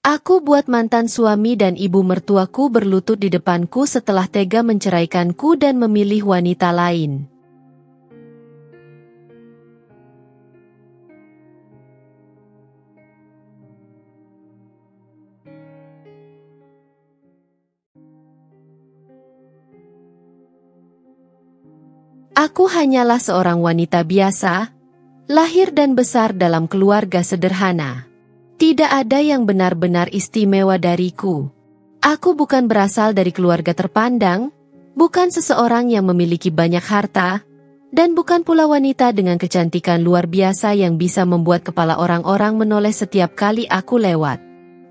Aku buat mantan suami dan ibu mertuaku berlutut di depanku setelah tega menceraikanku dan memilih wanita lain. Aku hanyalah seorang wanita biasa, lahir dan besar dalam keluarga sederhana. Tidak ada yang benar-benar istimewa dariku. Aku bukan berasal dari keluarga terpandang, bukan seseorang yang memiliki banyak harta, dan bukan pula wanita dengan kecantikan luar biasa yang bisa membuat kepala orang-orang menoleh setiap kali aku lewat.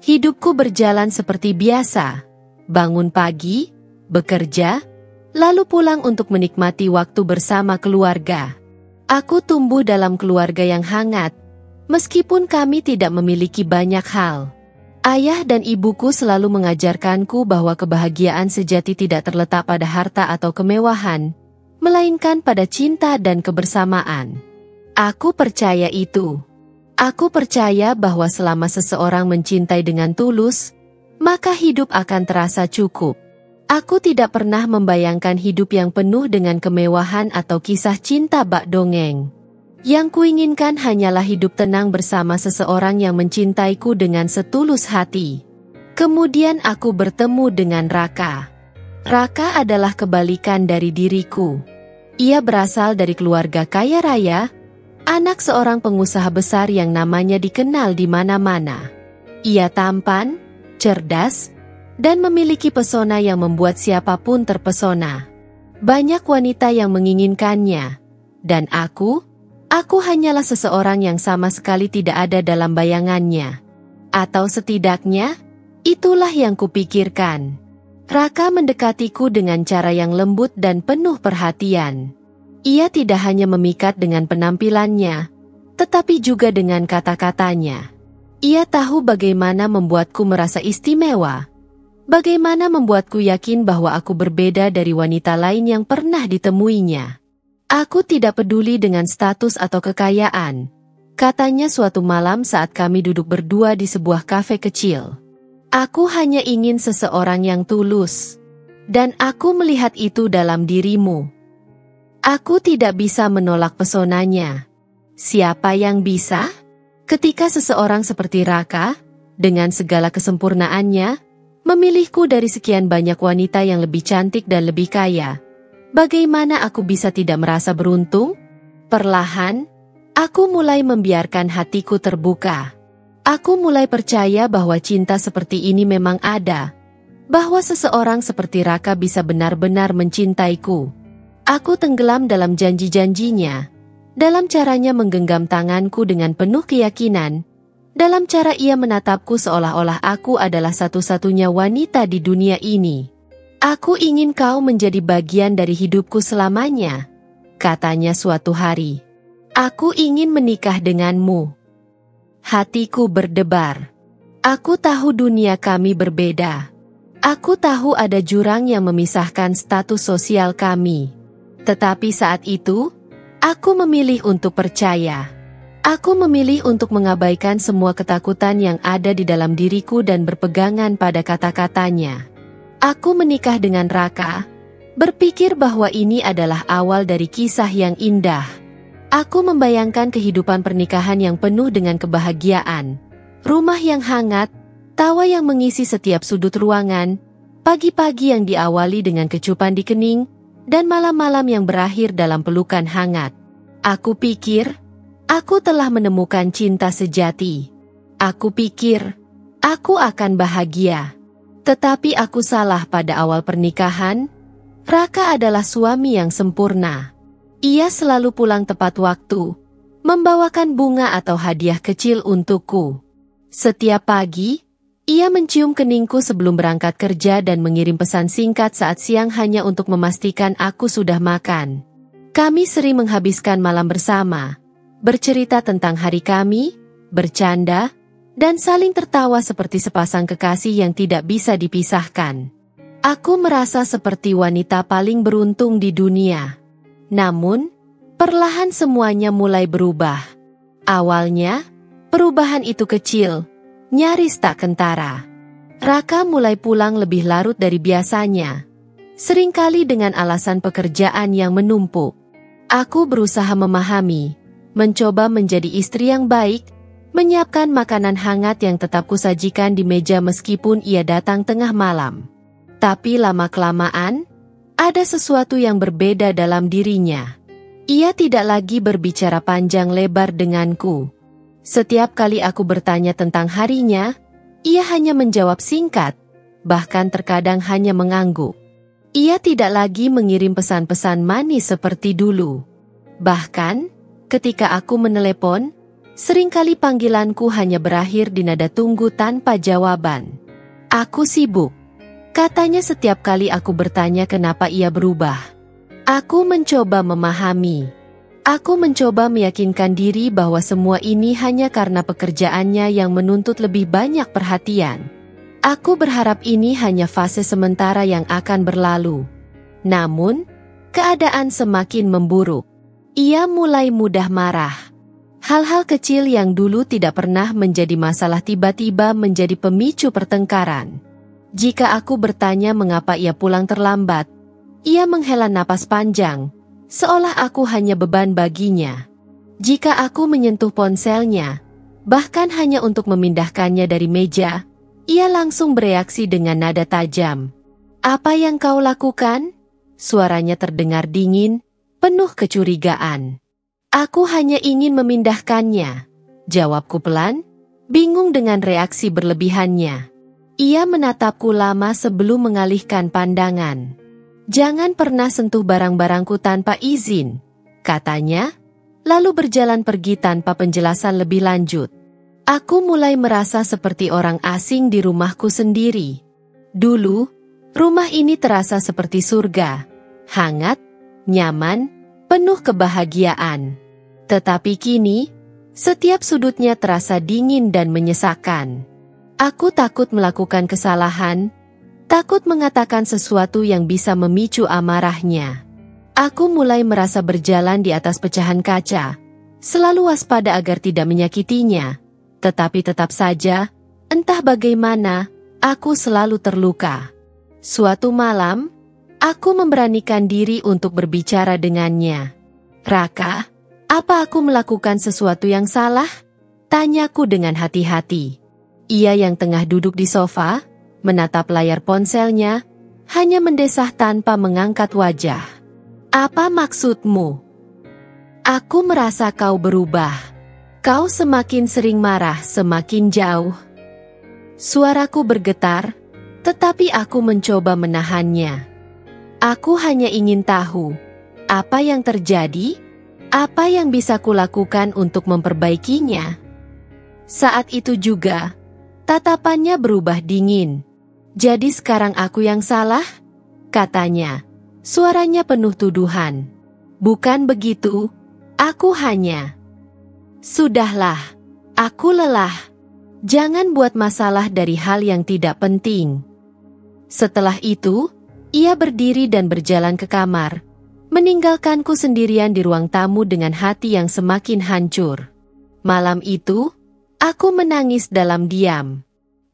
Hidupku berjalan seperti biasa, bangun pagi, bekerja, lalu pulang untuk menikmati waktu bersama keluarga. Aku tumbuh dalam keluarga yang hangat, meskipun kami tidak memiliki banyak hal. Ayah dan ibuku selalu mengajarkanku bahwa kebahagiaan sejati tidak terletak pada harta atau kemewahan, melainkan pada cinta dan kebersamaan. Aku percaya itu. Aku percaya bahwa selama seseorang mencintai dengan tulus, maka hidup akan terasa cukup. Aku tidak pernah membayangkan hidup yang penuh dengan kemewahan atau kisah cinta bak dongeng. Yang kuinginkan hanyalah hidup tenang bersama seseorang yang mencintaiku dengan setulus hati. Kemudian aku bertemu dengan Raka. Raka adalah kebalikan dari diriku. Ia berasal dari keluarga kaya raya, anak seorang pengusaha besar yang namanya dikenal di mana-mana. Ia tampan, cerdas, dan memiliki pesona yang membuat siapapun terpesona. Banyak wanita yang menginginkannya, dan aku hanyalah seseorang yang sama sekali tidak ada dalam bayangannya. Atau setidaknya, itulah yang kupikirkan. Raka mendekatiku dengan cara yang lembut dan penuh perhatian. Ia tidak hanya memikat dengan penampilannya, tetapi juga dengan kata-katanya. Ia tahu bagaimana membuatku merasa istimewa, bagaimana membuatku yakin bahwa aku berbeda dari wanita lain yang pernah ditemuinya. Aku tidak peduli dengan status atau kekayaan, katanya suatu malam saat kami duduk berdua di sebuah kafe kecil. Aku hanya ingin seseorang yang tulus, dan aku melihat itu dalam dirimu. Aku tidak bisa menolak pesonanya. Siapa yang bisa? Ketika seseorang seperti Raka, dengan segala kesempurnaannya, memilihku dari sekian banyak wanita yang lebih cantik dan lebih kaya, bagaimana aku bisa tidak merasa beruntung? Perlahan, aku mulai membiarkan hatiku terbuka. Aku mulai percaya bahwa cinta seperti ini memang ada, bahwa seseorang seperti Raka bisa benar-benar mencintaiku. Aku tenggelam dalam janji-janjinya, dalam caranya menggenggam tanganku dengan penuh keyakinan, dalam cara ia menatapku seolah-olah aku adalah satu-satunya wanita di dunia ini. Aku ingin kau menjadi bagian dari hidupku selamanya, katanya suatu hari. Aku ingin menikah denganmu. Hatiku berdebar. Aku tahu dunia kami berbeda. Aku tahu ada jurang yang memisahkan status sosial kami. Tetapi saat itu, aku memilih untuk percaya. Aku memilih untuk mengabaikan semua ketakutan yang ada di dalam diriku dan berpegangan pada kata-katanya. Aku menikah dengan Raka, berpikir bahwa ini adalah awal dari kisah yang indah. Aku membayangkan kehidupan pernikahan yang penuh dengan kebahagiaan, rumah yang hangat, tawa yang mengisi setiap sudut ruangan, pagi-pagi yang diawali dengan kecupan di kening, dan malam-malam yang berakhir dalam pelukan hangat. Aku pikir, aku telah menemukan cinta sejati. Aku pikir, aku akan bahagia. Tetapi aku salah pada awal pernikahan. Raka adalah suami yang sempurna. Ia selalu pulang tepat waktu, membawakan bunga atau hadiah kecil untukku. Setiap pagi, ia mencium keningku sebelum berangkat kerja dan mengirim pesan singkat saat siang hanya untuk memastikan aku sudah makan. Kami sering menghabiskan malam bersama, bercerita tentang hari kami, bercanda, dan saling tertawa seperti sepasang kekasih yang tidak bisa dipisahkan. Aku merasa seperti wanita paling beruntung di dunia. Namun, perlahan semuanya mulai berubah. Awalnya, perubahan itu kecil, nyaris tak kentara. Raka mulai pulang lebih larut dari biasanya, seringkali dengan alasan pekerjaan yang menumpuk. Aku berusaha memahami, mencoba menjadi istri yang baik, menyiapkan makanan hangat yang tetap kusajikan di meja meskipun ia datang tengah malam. Tapi lama-kelamaan, ada sesuatu yang berbeda dalam dirinya. Ia tidak lagi berbicara panjang lebar denganku. Setiap kali aku bertanya tentang harinya, ia hanya menjawab singkat, bahkan terkadang hanya mengangguk. Ia tidak lagi mengirim pesan-pesan manis seperti dulu. Bahkan, ketika aku menelepon, seringkali panggilanku hanya berakhir di nada tunggu tanpa jawaban. Aku sibuk, katanya setiap kali aku bertanya kenapa ia berubah. Aku mencoba memahami. Aku mencoba meyakinkan diri bahwa semua ini hanya karena pekerjaannya yang menuntut lebih banyak perhatian. Aku berharap ini hanya fase sementara yang akan berlalu. Namun, keadaan semakin memburuk. Ia mulai mudah marah. Hal-hal kecil yang dulu tidak pernah menjadi masalah tiba-tiba menjadi pemicu pertengkaran. Jika aku bertanya mengapa ia pulang terlambat, ia menghela napas panjang, seolah aku hanya beban baginya. Jika aku menyentuh ponselnya, bahkan hanya untuk memindahkannya dari meja, ia langsung bereaksi dengan nada tajam. "Apa yang kau lakukan?" Suaranya terdengar dingin, penuh kecurigaan. "Aku hanya ingin memindahkannya," jawabku pelan, bingung dengan reaksi berlebihannya. Ia menatapku lama sebelum mengalihkan pandangan. "Jangan pernah sentuh barang-barangku tanpa izin," katanya, lalu berjalan pergi tanpa penjelasan lebih lanjut. Aku mulai merasa seperti orang asing di rumahku sendiri. Dulu, rumah ini terasa seperti surga, hangat, nyaman, penuh kebahagiaan. Tetapi kini, setiap sudutnya terasa dingin dan menyesakkan. Aku takut melakukan kesalahan, takut mengatakan sesuatu yang bisa memicu amarahnya. Aku mulai merasa berjalan di atas pecahan kaca, selalu waspada agar tidak menyakitinya. Tetapi tetap saja, entah bagaimana, aku selalu terluka. Suatu malam, aku memberanikan diri untuk berbicara dengannya. "Raka, apa aku melakukan sesuatu yang salah?" tanyaku dengan hati-hati. Ia yang tengah duduk di sofa, menatap layar ponselnya, hanya mendesah tanpa mengangkat wajah. "Apa maksudmu?" "Aku merasa kau berubah. Kau semakin sering marah, semakin jauh." Suaraku bergetar, tetapi aku mencoba menahannya. Aku hanya ingin tahu, apa yang terjadi? Apa yang bisa kulakukan untuk memperbaikinya? Saat itu juga, tatapannya berubah dingin. "Jadi sekarang aku yang salah?" katanya. Suaranya penuh tuduhan. "Bukan begitu, aku hanya..." "Sudahlah, aku lelah. Jangan buat masalah dari hal yang tidak penting." Setelah itu, ia berdiri dan berjalan ke kamar, meninggalkanku sendirian di ruang tamu dengan hati yang semakin hancur. Malam itu, aku menangis dalam diam.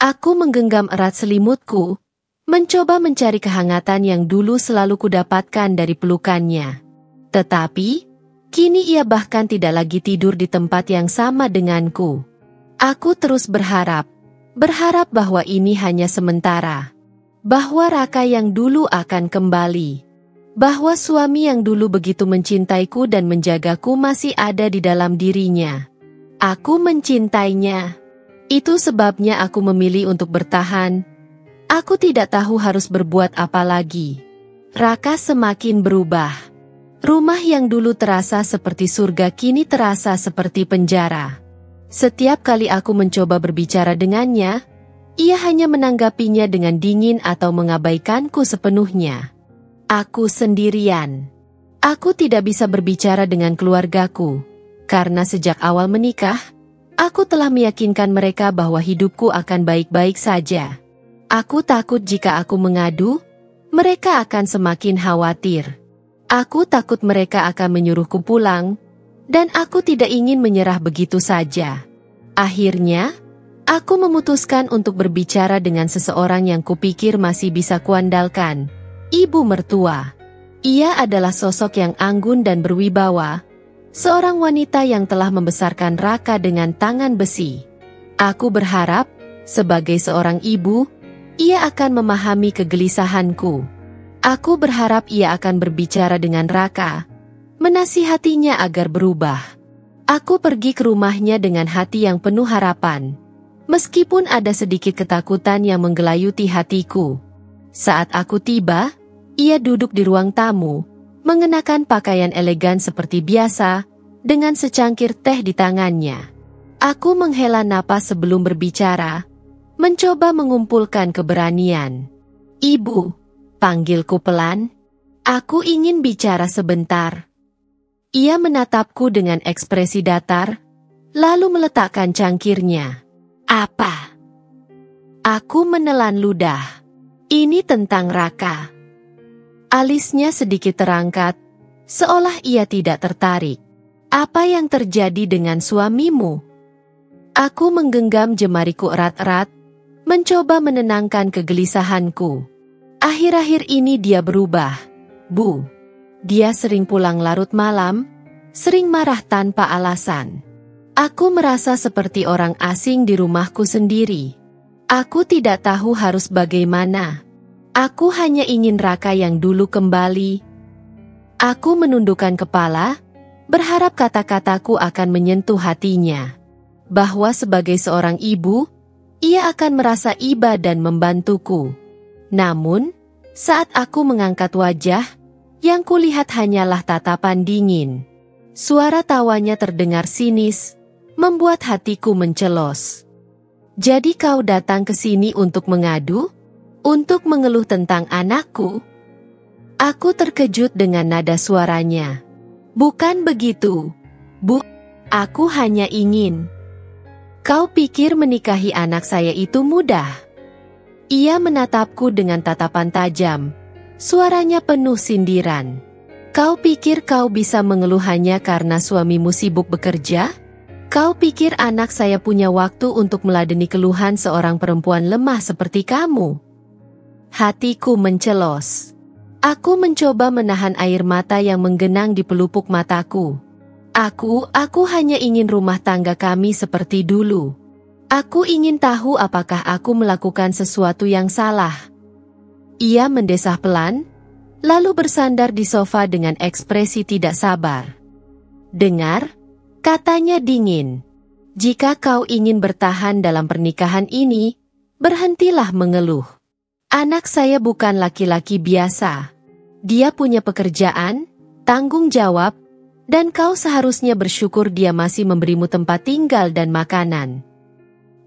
Aku menggenggam erat selimutku, mencoba mencari kehangatan yang dulu selalu kudapatkan dari pelukannya. Tetapi, kini ia bahkan tidak lagi tidur di tempat yang sama denganku. Aku terus berharap bahwa ini hanya sementara. Bahwa Raka yang dulu akan kembali. Bahwa suami yang dulu begitu mencintaiku dan menjagaku masih ada di dalam dirinya. Aku mencintainya. Itu sebabnya aku memilih untuk bertahan. Aku tidak tahu harus berbuat apa lagi. Raka semakin berubah. Rumah yang dulu terasa seperti surga kini terasa seperti penjara. Setiap kali aku mencoba berbicara dengannya, ia hanya menanggapinya dengan dingin atau mengabaikanku sepenuhnya. Aku sendirian. Aku tidak bisa berbicara dengan keluargaku, karena sejak awal menikah, aku telah meyakinkan mereka bahwa hidupku akan baik-baik saja. Aku takut jika aku mengadu, mereka akan semakin khawatir. Aku takut mereka akan menyuruhku pulang, dan aku tidak ingin menyerah begitu saja. Akhirnya, Aku memutuskan untuk berbicara dengan seseorang yang kupikir masih bisa kuandalkan, ibu mertua. Ia adalah sosok yang anggun dan berwibawa, seorang wanita yang telah membesarkan Raka dengan tangan besi. Aku berharap, sebagai seorang ibu, ia akan memahami kegelisahanku. Aku berharap ia akan berbicara dengan Raka, menasihatinya agar berubah. Aku pergi ke rumahnya dengan hati yang penuh harapan, meskipun ada sedikit ketakutan yang menggelayuti hatiku. Saat aku tiba, ia duduk di ruang tamu, mengenakan pakaian elegan seperti biasa, dengan secangkir teh di tangannya. Aku menghela napas sebelum berbicara, mencoba mengumpulkan keberanian. "Ibu," panggilku pelan. "Aku ingin bicara sebentar." Ia menatapku dengan ekspresi datar, lalu meletakkan cangkirnya. "Apa?" Aku menelan ludah. "Ini tentang Raka." Alisnya sedikit terangkat, seolah ia tidak tertarik. "Apa yang terjadi dengan suamimu?" Aku menggenggam jemariku erat-erat, mencoba menenangkan kegelisahanku. "Akhir-akhir ini dia berubah, Bu. Dia sering pulang larut malam, sering marah tanpa alasan. Aku merasa seperti orang asing di rumahku sendiri. Aku tidak tahu harus bagaimana. Aku hanya ingin Raka yang dulu kembali." Aku menundukkan kepala, berharap kata-kataku akan menyentuh hatinya. Bahwa sebagai seorang ibu, ia akan merasa iba dan membantuku. Namun, saat aku mengangkat wajah, yang kulihat hanyalah tatapan dingin. Suara tawanya terdengar sinis, membuat hatiku mencelos. "Jadi kau datang ke sini untuk mengadu? Untuk mengeluh tentang anakku?" Aku terkejut dengan nada suaranya. "Bukan begitu, Bu. Aku hanya ingin..." "Kau pikir menikahi anak saya itu mudah?" Ia menatapku dengan tatapan tajam. Suaranya penuh sindiran. "Kau pikir kau bisa mengeluh hanya karena suamimu sibuk bekerja? Kau pikir anak saya punya waktu untuk meladeni keluhan seorang perempuan lemah seperti kamu?" Hatiku mencelos. Aku mencoba menahan air mata yang menggenang di pelupuk mataku. Aku hanya ingin rumah tangga kami seperti dulu. Aku ingin tahu apakah aku melakukan sesuatu yang salah. Ia mendesah pelan, lalu bersandar di sofa dengan ekspresi tidak sabar. "Dengar," katanya dingin. "Jika kau ingin bertahan dalam pernikahan ini, berhentilah mengeluh. Anak saya bukan laki-laki biasa. Dia punya pekerjaan, tanggung jawab, dan kau seharusnya bersyukur dia masih memberimu tempat tinggal dan makanan."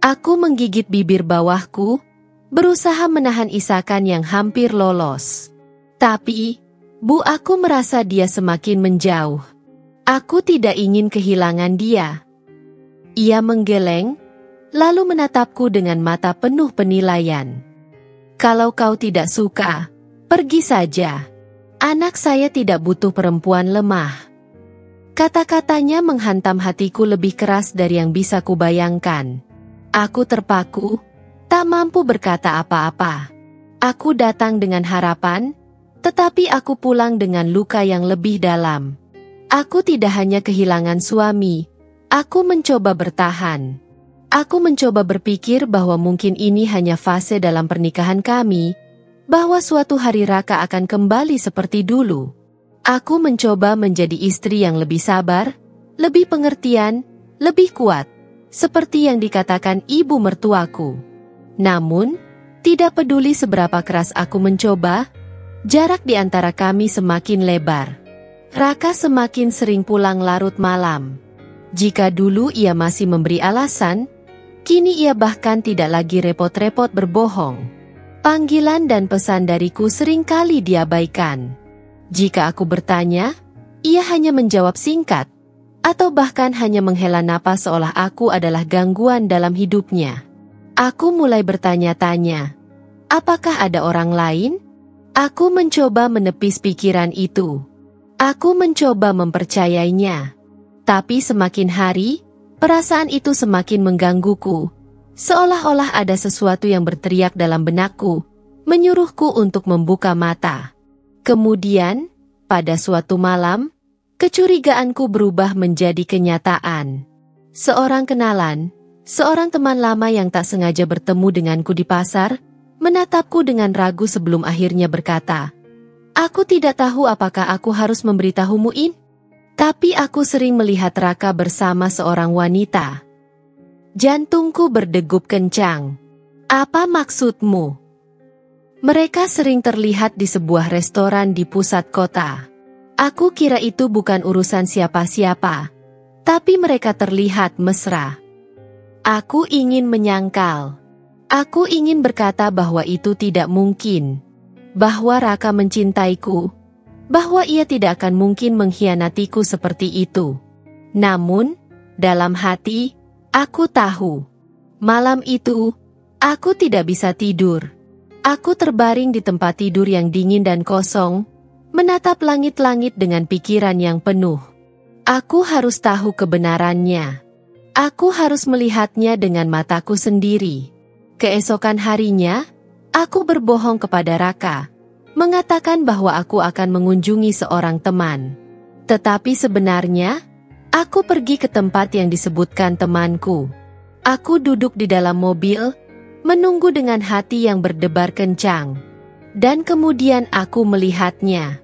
Aku menggigit bibir bawahku, berusaha menahan isakan yang hampir lolos. "Tapi, Bu, aku merasa dia semakin menjauh. Aku tidak ingin kehilangan dia." Ia menggeleng, lalu menatapku dengan mata penuh penilaian. "Kalau kau tidak suka, pergi saja. Anak saya tidak butuh perempuan lemah." Kata-katanya menghantam hatiku lebih keras dari yang bisa kubayangkan. Aku terpaku, tak mampu berkata apa-apa. Aku datang dengan harapan, tetapi aku pulang dengan luka yang lebih dalam. Aku tidak hanya kehilangan suami, aku mencoba bertahan. Aku mencoba berpikir bahwa mungkin ini hanya fase dalam pernikahan kami, bahwa suatu hari Raka akan kembali seperti dulu. Aku mencoba menjadi istri yang lebih sabar, lebih pengertian, lebih kuat, seperti yang dikatakan ibu mertuaku. Namun, tidak peduli seberapa keras aku mencoba, jarak di antara kami semakin lebar. Raka semakin sering pulang larut malam. Jika dulu ia masih memberi alasan, kini ia bahkan tidak lagi repot-repot berbohong. Panggilan dan pesan dariku seringkali diabaikan. Jika aku bertanya, ia hanya menjawab singkat, atau bahkan hanya menghela napas seolah aku adalah gangguan dalam hidupnya. Aku mulai bertanya-tanya, apakah ada orang lain? Aku mencoba menepis pikiran itu. Aku mencoba mempercayainya. Tapi semakin hari, perasaan itu semakin menggangguku, Seolah-olah ada sesuatu yang berteriak dalam benakku, menyuruhku untuk membuka mata. Kemudian, pada suatu malam, kecurigaanku berubah menjadi kenyataan. Seorang kenalan, seorang teman lama yang tak sengaja bertemu denganku di pasar, menatapku dengan ragu sebelum akhirnya berkata, "Aku tidak tahu apakah aku harus memberitahumu ini, tapi aku sering melihat Raka bersama seorang wanita." Jantungku berdegup kencang. "Apa maksudmu?" "Mereka sering terlihat di sebuah restoran di pusat kota. Aku kira itu bukan urusan siapa-siapa, tapi mereka terlihat mesra." Aku ingin menyangkal. Aku ingin berkata bahwa itu tidak mungkin, bahwa Raka mencintaiku, bahwa ia tidak akan mungkin mengkhianatiku seperti itu. Namun, dalam hati, aku tahu. Malam itu, aku tidak bisa tidur. Aku terbaring di tempat tidur yang dingin dan kosong, menatap langit-langit dengan pikiran yang penuh. Aku harus tahu kebenarannya. Aku harus melihatnya dengan mataku sendiri. Keesokan harinya, aku berbohong kepada Raka, mengatakan bahwa aku akan mengunjungi seorang teman. Tetapi sebenarnya, aku pergi ke tempat yang disebutkan temanku. Aku duduk di dalam mobil, menunggu dengan hati yang berdebar kencang. Dan kemudian aku melihatnya.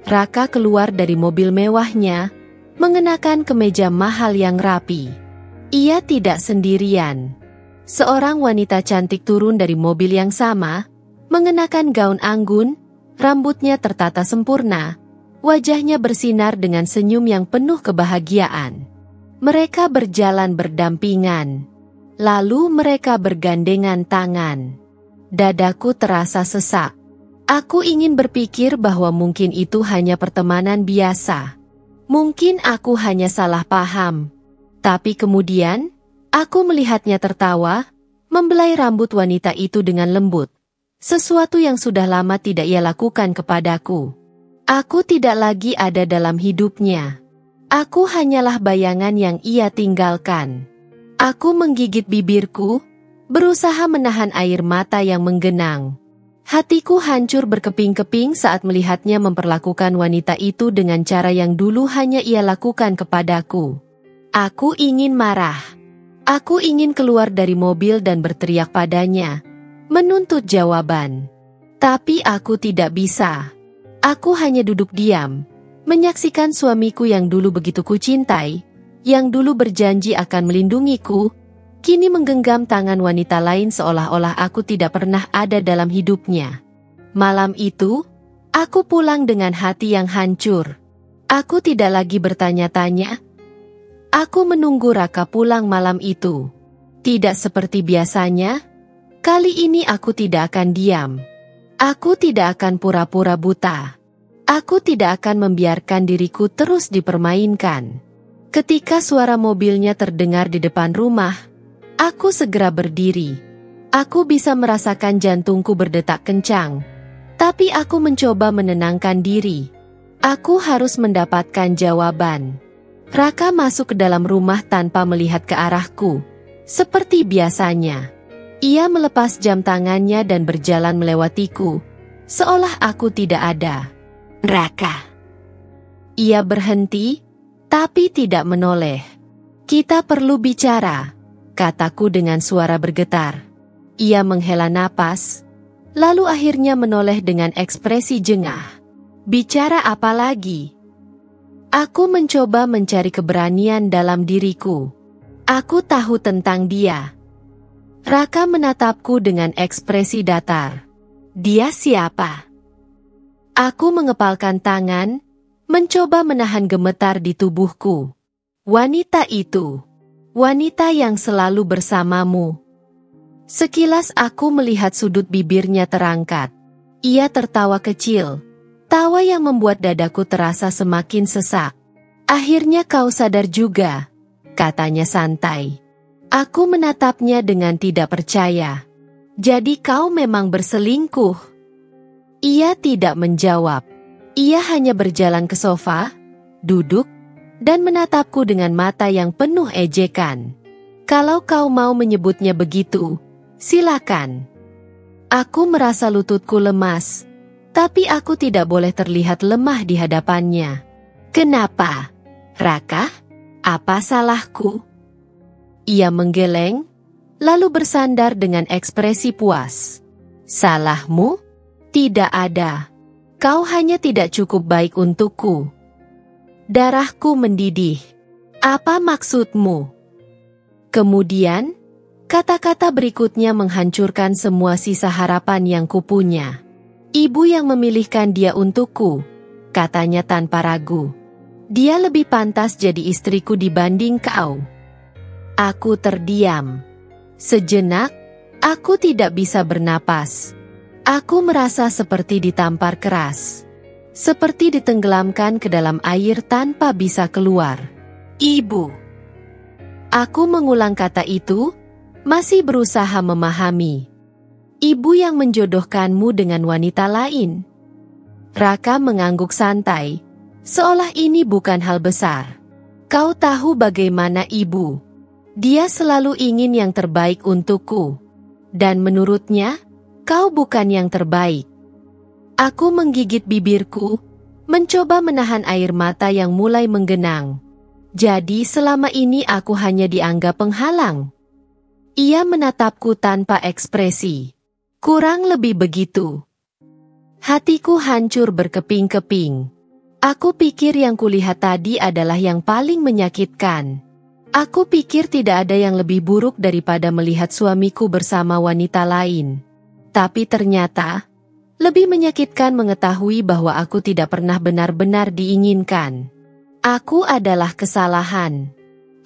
Raka keluar dari mobil mewahnya, mengenakan kemeja mahal yang rapi. Ia tidak sendirian. Seorang wanita cantik turun dari mobil yang sama, mengenakan gaun anggun, rambutnya tertata sempurna, wajahnya bersinar dengan senyum yang penuh kebahagiaan. Mereka berjalan berdampingan. Lalu mereka bergandengan tangan. Dadaku terasa sesak. Aku ingin berpikir bahwa mungkin itu hanya pertemanan biasa. Mungkin aku hanya salah paham. Tapi kemudian, aku melihatnya tertawa, membelai rambut wanita itu dengan lembut. Sesuatu yang sudah lama tidak ia lakukan kepadaku. Aku tidak lagi ada dalam hidupnya. Aku hanyalah bayangan yang ia tinggalkan. Aku menggigit bibirku, berusaha menahan air mata yang menggenang. Hatiku hancur berkeping-keping saat melihatnya memperlakukan wanita itu dengan cara yang dulu hanya ia lakukan kepadaku. Aku ingin marah. Aku ingin keluar dari mobil dan berteriak padanya, menuntut jawaban. Tapi aku tidak bisa. Aku hanya duduk diam, menyaksikan suamiku yang dulu begitu kucintai, yang dulu berjanji akan melindungiku, kini menggenggam tangan wanita lain seolah-olah aku tidak pernah ada dalam hidupnya. Malam itu, aku pulang dengan hati yang hancur. Aku tidak lagi bertanya-tanya. Aku menunggu Raka pulang malam itu. Tidak seperti biasanya, kali ini aku tidak akan diam. Aku tidak akan pura-pura buta. Aku tidak akan membiarkan diriku terus dipermainkan. Ketika suara mobilnya terdengar di depan rumah, aku segera berdiri. Aku bisa merasakan jantungku berdetak kencang. Tapi aku mencoba menenangkan diri. Aku harus mendapatkan jawaban. Raka masuk ke dalam rumah tanpa melihat ke arahku. Seperti biasanya. Ia melepas jam tangannya dan berjalan melewatiku, seolah aku tidak ada. "Raka." Ia berhenti, tapi tidak menoleh. "Kita perlu bicara," kataku dengan suara bergetar. Ia menghela napas, lalu akhirnya menoleh dengan ekspresi jengah. "Bicara apa lagi?" Aku mencoba mencari keberanian dalam diriku. Aku tahu tentang dia. Raka menatapku dengan ekspresi datar. "Dia siapa?" Aku mengepalkan tangan, mencoba menahan gemetar di tubuhku. "Wanita itu. Wanita yang selalu bersamamu." Sekilas aku melihat sudut bibirnya terangkat. Ia tertawa kecil. Tawa yang membuat dadaku terasa semakin sesak. "Akhirnya kau sadar juga," katanya santai. Aku menatapnya dengan tidak percaya. "Jadi kau memang berselingkuh?" Ia tidak menjawab. Ia hanya berjalan ke sofa, duduk, dan menatapku dengan mata yang penuh ejekan. Kalau kau mau menyebutnya begitu, silakan. Aku merasa lututku lemas, tapi aku tidak boleh terlihat lemah di hadapannya. Kenapa, Raka? Apa salahku? Ia menggeleng, lalu bersandar dengan ekspresi puas. Salahmu? Tidak ada. Kau hanya tidak cukup baik untukku. Darahku mendidih. Apa maksudmu? Kemudian, kata-kata berikutnya menghancurkan semua sisa harapan yang kupunya. Ibu yang memilihkan dia untukku, katanya tanpa ragu. Dia lebih pantas jadi istriku dibanding kau. Aku terdiam. Sejenak, aku tidak bisa bernapas. Aku merasa seperti ditampar keras. Seperti ditenggelamkan ke dalam air tanpa bisa keluar. Ibu. Aku mengulang kata itu, masih berusaha memahami. Ibu yang menjodohkanmu dengan wanita lain. Raka mengangguk santai, seolah ini bukan hal besar. Kau tahu bagaimana ibu. Dia selalu ingin yang terbaik untukku. Dan menurutnya, kau bukan yang terbaik. Aku menggigit bibirku, mencoba menahan air mata yang mulai menggenang. Jadi selama ini aku hanya dianggap penghalang. Ia menatapku tanpa ekspresi. Kurang lebih begitu. Hatiku hancur berkeping-keping. Aku pikir yang kulihat tadi adalah yang paling menyakitkan. Aku pikir tidak ada yang lebih buruk daripada melihat suamiku bersama wanita lain. Tapi ternyata, lebih menyakitkan mengetahui bahwa aku tidak pernah benar-benar diinginkan. Aku adalah kesalahan.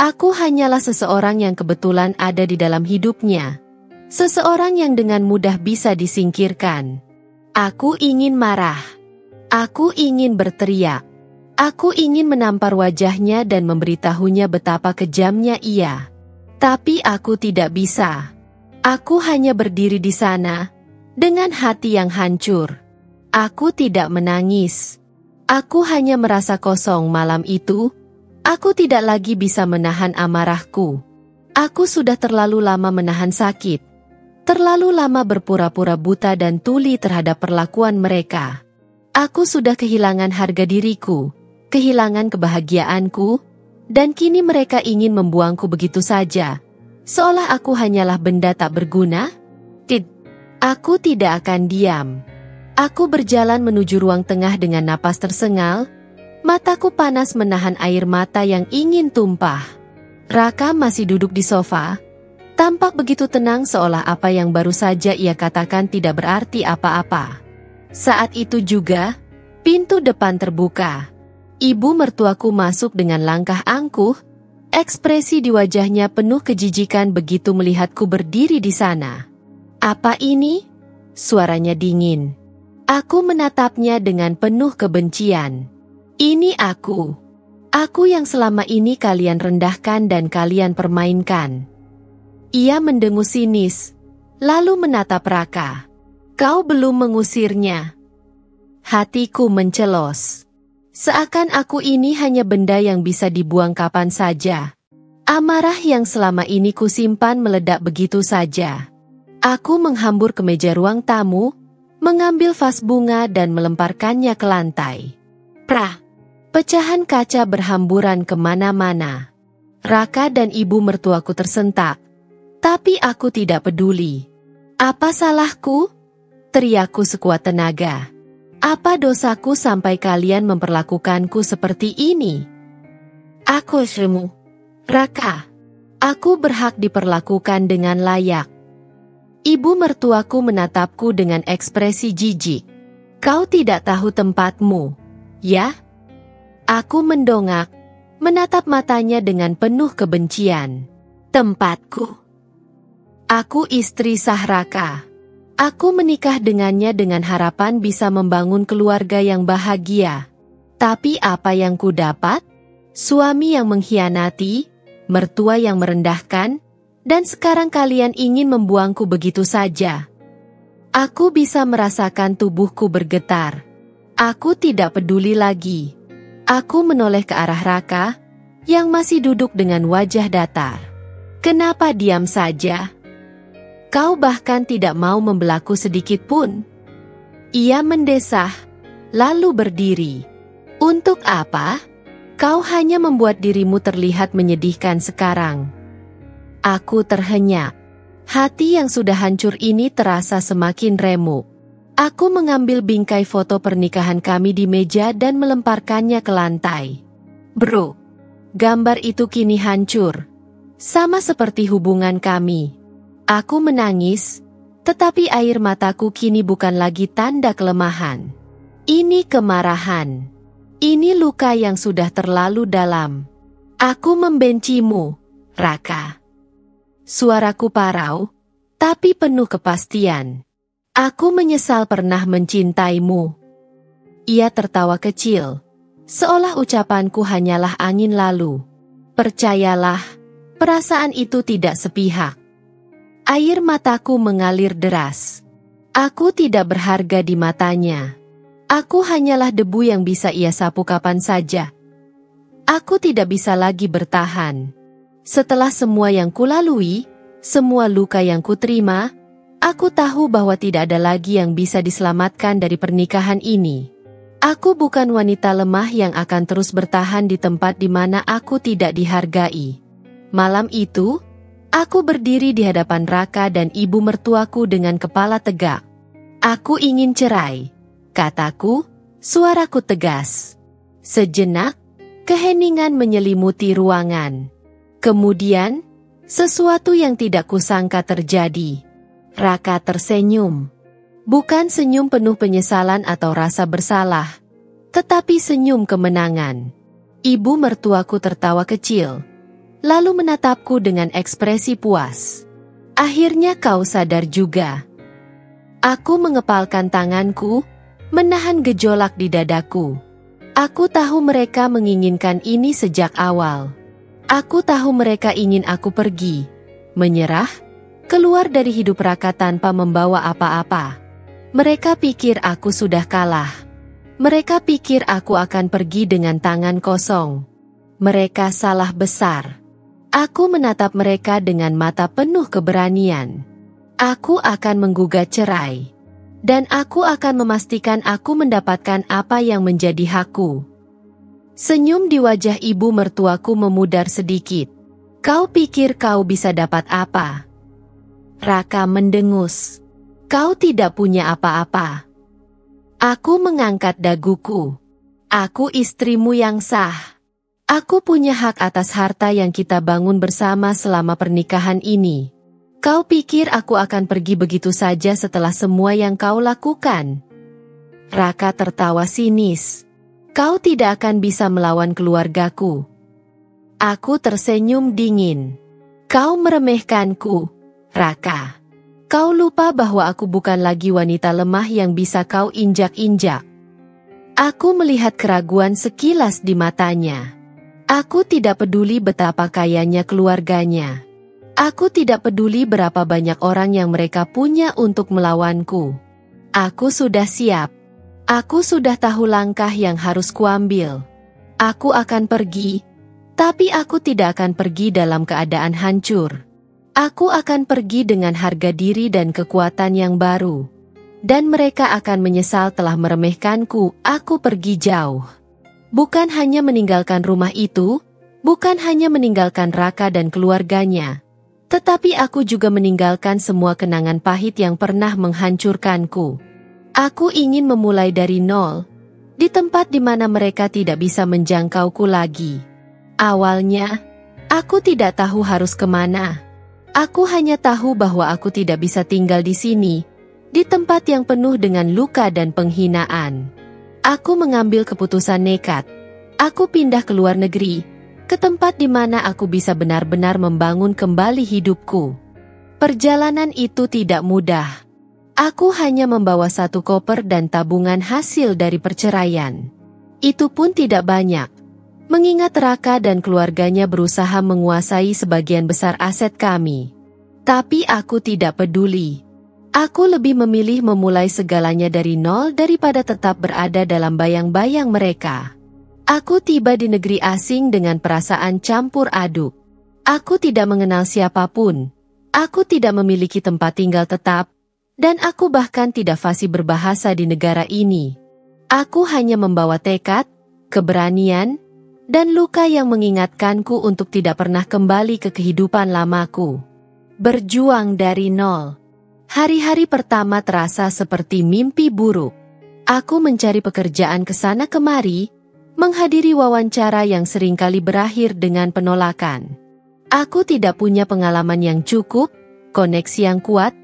Aku hanyalah seseorang yang kebetulan ada di dalam hidupnya. Seseorang yang dengan mudah bisa disingkirkan. Aku ingin marah. Aku ingin berteriak. Aku ingin menampar wajahnya dan memberitahunya betapa kejamnya ia. Tapi aku tidak bisa. Aku hanya berdiri di sana, dengan hati yang hancur. Aku tidak menangis. Aku hanya merasa kosong malam itu. Aku tidak lagi bisa menahan amarahku. Aku sudah terlalu lama menahan sakit. Terlalu lama berpura-pura buta dan tuli terhadap perlakuan mereka. Aku sudah kehilangan harga diriku, kehilangan kebahagiaanku, dan kini mereka ingin membuangku begitu saja. Seolah aku hanyalah benda tak berguna. Aku tidak akan diam. Aku berjalan menuju ruang tengah dengan napas tersengal. Mataku panas menahan air mata yang ingin tumpah. Raka masih duduk di sofa. Tampak begitu tenang seolah apa yang baru saja ia katakan tidak berarti apa-apa. Saat itu juga, pintu depan terbuka. Ibu mertuaku masuk dengan langkah angkuh. Ekspresi di wajahnya penuh kejijikan begitu melihatku berdiri di sana. Apa ini? Suaranya dingin. Aku menatapnya dengan penuh kebencian. Ini aku. Aku yang selama ini kalian rendahkan dan kalian permainkan. Ia mendengus sinis, lalu menatap Raka. Kau belum mengusirnya. Hatiku mencelos. Seakan aku ini hanya benda yang bisa dibuang kapan saja. Amarah yang selama ini kusimpan meledak begitu saja. Aku menghambur ke meja ruang tamu, mengambil vas bunga dan melemparkannya ke lantai. Prah! Pecahan kaca berhamburan kemana-mana. Raka dan ibu mertuaku tersentak. Tapi aku tidak peduli. Apa salahku? Teriakku sekuat tenaga. Apa dosaku sampai kalian memperlakukanku seperti ini? Aku semu. Raka. Aku berhak diperlakukan dengan layak. Ibu mertuaku menatapku dengan ekspresi jijik. Kau tidak tahu tempatmu, ya? Aku mendongak, menatap matanya dengan penuh kebencian. Tempatku. Aku istri sah Raka. Aku menikah dengannya dengan harapan bisa membangun keluarga yang bahagia. Tapi apa yang ku dapat? Suami yang mengkhianati, mertua yang merendahkan, dan sekarang kalian ingin membuangku begitu saja. Aku bisa merasakan tubuhku bergetar. Aku tidak peduli lagi. Aku menoleh ke arah Raka, yang masih duduk dengan wajah datar. Kenapa diam saja? Kau bahkan tidak mau membelaku sedikit pun." Ia mendesah, lalu berdiri. "Untuk apa? Kau hanya membuat dirimu terlihat menyedihkan sekarang." Aku terhenyak. Hati yang sudah hancur ini terasa semakin remuk. Aku mengambil bingkai foto pernikahan kami di meja dan melemparkannya ke lantai. "Bro, gambar itu kini hancur. Sama seperti hubungan kami." Aku menangis, tetapi air mataku kini bukan lagi tanda kelemahan. Ini kemarahan. Ini luka yang sudah terlalu dalam. "Aku membencimu, Raka." Suaraku parau, tapi penuh kepastian. "Aku menyesal pernah mencintaimu." Ia tertawa kecil, seolah ucapanku hanyalah angin lalu. Percayalah, perasaan itu tidak sepihak. Air mataku mengalir deras. Aku tidak berharga di matanya. Aku hanyalah debu yang bisa ia sapu kapan saja. Aku tidak bisa lagi bertahan. Setelah semua yang kulalui, semua luka yang kuterima, aku tahu bahwa tidak ada lagi yang bisa diselamatkan dari pernikahan ini. Aku bukan wanita lemah yang akan terus bertahan di tempat di mana aku tidak dihargai. Malam itu, aku berdiri di hadapan Raka dan ibu mertuaku dengan kepala tegak. "Aku ingin cerai," kataku, suaraku tegas. Sejenak, keheningan menyelimuti ruangan. Kemudian, sesuatu yang tidak kusangka terjadi. Raka tersenyum. Bukan senyum penuh penyesalan atau rasa bersalah, tetapi senyum kemenangan. Ibu mertuaku tertawa kecil, lalu menatapku dengan ekspresi puas. "Akhirnya kau sadar juga." Aku mengepalkan tanganku, menahan gejolak di dadaku. Aku tahu mereka menginginkan ini sejak awal. Aku tahu mereka ingin aku pergi, menyerah, keluar dari hidup Raka tanpa membawa apa-apa. Mereka pikir aku sudah kalah. Mereka pikir aku akan pergi dengan tangan kosong. Mereka salah besar. Aku menatap mereka dengan mata penuh keberanian. Aku akan menggugat cerai. Dan aku akan memastikan aku mendapatkan apa yang menjadi hakku. Senyum di wajah ibu mertuaku memudar sedikit. "Kau pikir kau bisa dapat apa?" Raka mendengus. "Kau tidak punya apa-apa." Aku mengangkat daguku. "Aku istrimu yang sah. Aku punya hak atas harta yang kita bangun bersama selama pernikahan ini. Kau pikir aku akan pergi begitu saja setelah semua yang kau lakukan?" Raka tertawa sinis. "Kau tidak akan bisa melawan keluargaku." Aku tersenyum dingin. "Kau meremehkanku, Raka. Kau lupa bahwa aku bukan lagi wanita lemah yang bisa kau injak-injak." Aku melihat keraguan sekilas di matanya. Aku tidak peduli betapa kayanya keluarganya. Aku tidak peduli berapa banyak orang yang mereka punya untuk melawanku. Aku sudah siap. Aku sudah tahu langkah yang harus kuambil. Aku akan pergi, tapi aku tidak akan pergi dalam keadaan hancur. Aku akan pergi dengan harga diri dan kekuatan yang baru. Dan mereka akan menyesal telah meremehkanku. Aku pergi jauh. Bukan hanya meninggalkan rumah itu, bukan hanya meninggalkan Raka dan keluarganya, tetapi aku juga meninggalkan semua kenangan pahit yang pernah menghancurkanku. Aku ingin memulai dari nol, di tempat di mana mereka tidak bisa menjangkauku lagi. Awalnya, aku tidak tahu harus kemana. Aku hanya tahu bahwa aku tidak bisa tinggal di sini, di tempat yang penuh dengan luka dan penghinaan. Aku mengambil keputusan nekat. Aku pindah ke luar negeri, ke tempat di mana aku bisa benar-benar membangun kembali hidupku. Perjalanan itu tidak mudah. Aku hanya membawa 1 koper dan tabungan hasil dari perceraian. Itu pun tidak banyak, mengingat Raka dan keluarganya berusaha menguasai sebagian besar aset kami. Tapi aku tidak peduli. Aku lebih memilih memulai segalanya dari nol daripada tetap berada dalam bayang-bayang mereka. Aku tiba di negeri asing dengan perasaan campur aduk. Aku tidak mengenal siapapun. Aku tidak memiliki tempat tinggal tetap, dan aku bahkan tidak fasih berbahasa di negara ini. Aku hanya membawa tekad, keberanian, dan luka yang mengingatkanku untuk tidak pernah kembali ke kehidupan lamaku. Berjuang dari nol. Hari-hari pertama terasa seperti mimpi buruk. Aku mencari pekerjaan ke sana kemari, menghadiri wawancara yang seringkali berakhir dengan penolakan. Aku tidak punya pengalaman yang cukup, koneksi yang kuat,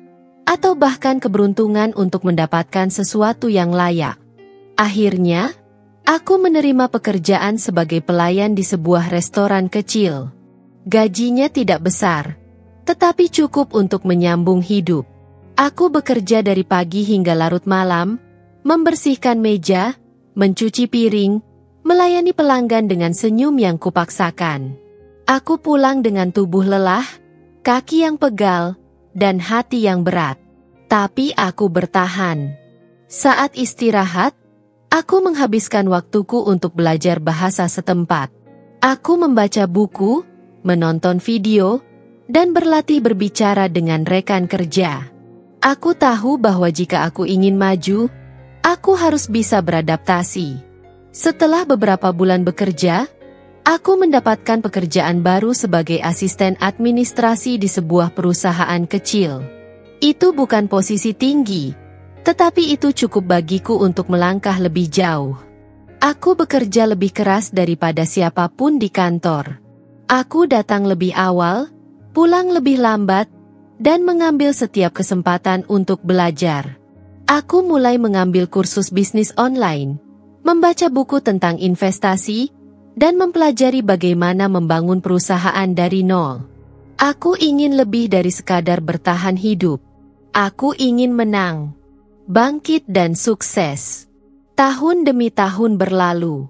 atau bahkan keberuntungan untuk mendapatkan sesuatu yang layak. Akhirnya, aku menerima pekerjaan sebagai pelayan di sebuah restoran kecil. Gajinya tidak besar, tetapi cukup untuk menyambung hidup. Aku bekerja dari pagi hingga larut malam, membersihkan meja, mencuci piring, melayani pelanggan dengan senyum yang kupaksakan. Aku pulang dengan tubuh lelah, kaki yang pegal, dan hati yang berat. Tapi aku bertahan. Saat istirahat, aku menghabiskan waktuku untuk belajar bahasa setempat. Aku membaca buku, menonton video, dan berlatih berbicara dengan rekan kerja. Aku tahu bahwa jika aku ingin maju, aku harus bisa beradaptasi. Setelah beberapa bulan bekerja, aku mendapatkan pekerjaan baru sebagai asisten administrasi di sebuah perusahaan kecil. Itu bukan posisi tinggi, tetapi itu cukup bagiku untuk melangkah lebih jauh. Aku bekerja lebih keras daripada siapapun di kantor. Aku datang lebih awal, pulang lebih lambat, dan mengambil setiap kesempatan untuk belajar. Aku mulai mengambil kursus bisnis online, membaca buku tentang investasi, dan mempelajari bagaimana membangun perusahaan dari nol. Aku ingin lebih dari sekadar bertahan hidup. Aku ingin menang, bangkit dan sukses. Tahun demi tahun berlalu.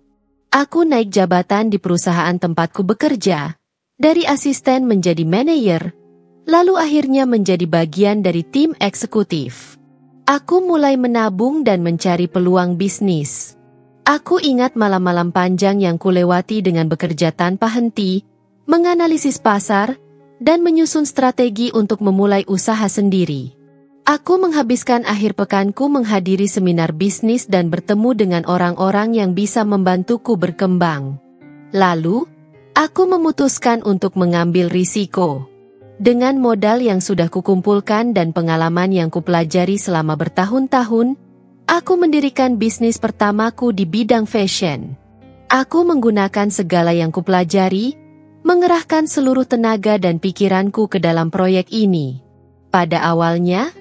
Aku naik jabatan di perusahaan tempatku bekerja, dari asisten menjadi manajer, lalu akhirnya menjadi bagian dari tim eksekutif. Aku mulai menabung dan mencari peluang bisnis. Aku ingat malam-malam panjang yang kulewati dengan bekerja tanpa henti, menganalisis pasar, dan menyusun strategi untuk memulai usaha sendiri. Aku menghabiskan akhir pekanku menghadiri seminar bisnis dan bertemu dengan orang-orang yang bisa membantuku berkembang. Lalu, aku memutuskan untuk mengambil risiko. Dengan modal yang sudah kukumpulkan dan pengalaman yang kupelajari selama bertahun-tahun, aku mendirikan bisnis pertamaku di bidang fashion. Aku menggunakan segala yang kupelajari, mengerahkan seluruh tenaga dan pikiranku ke dalam proyek ini. Pada awalnya,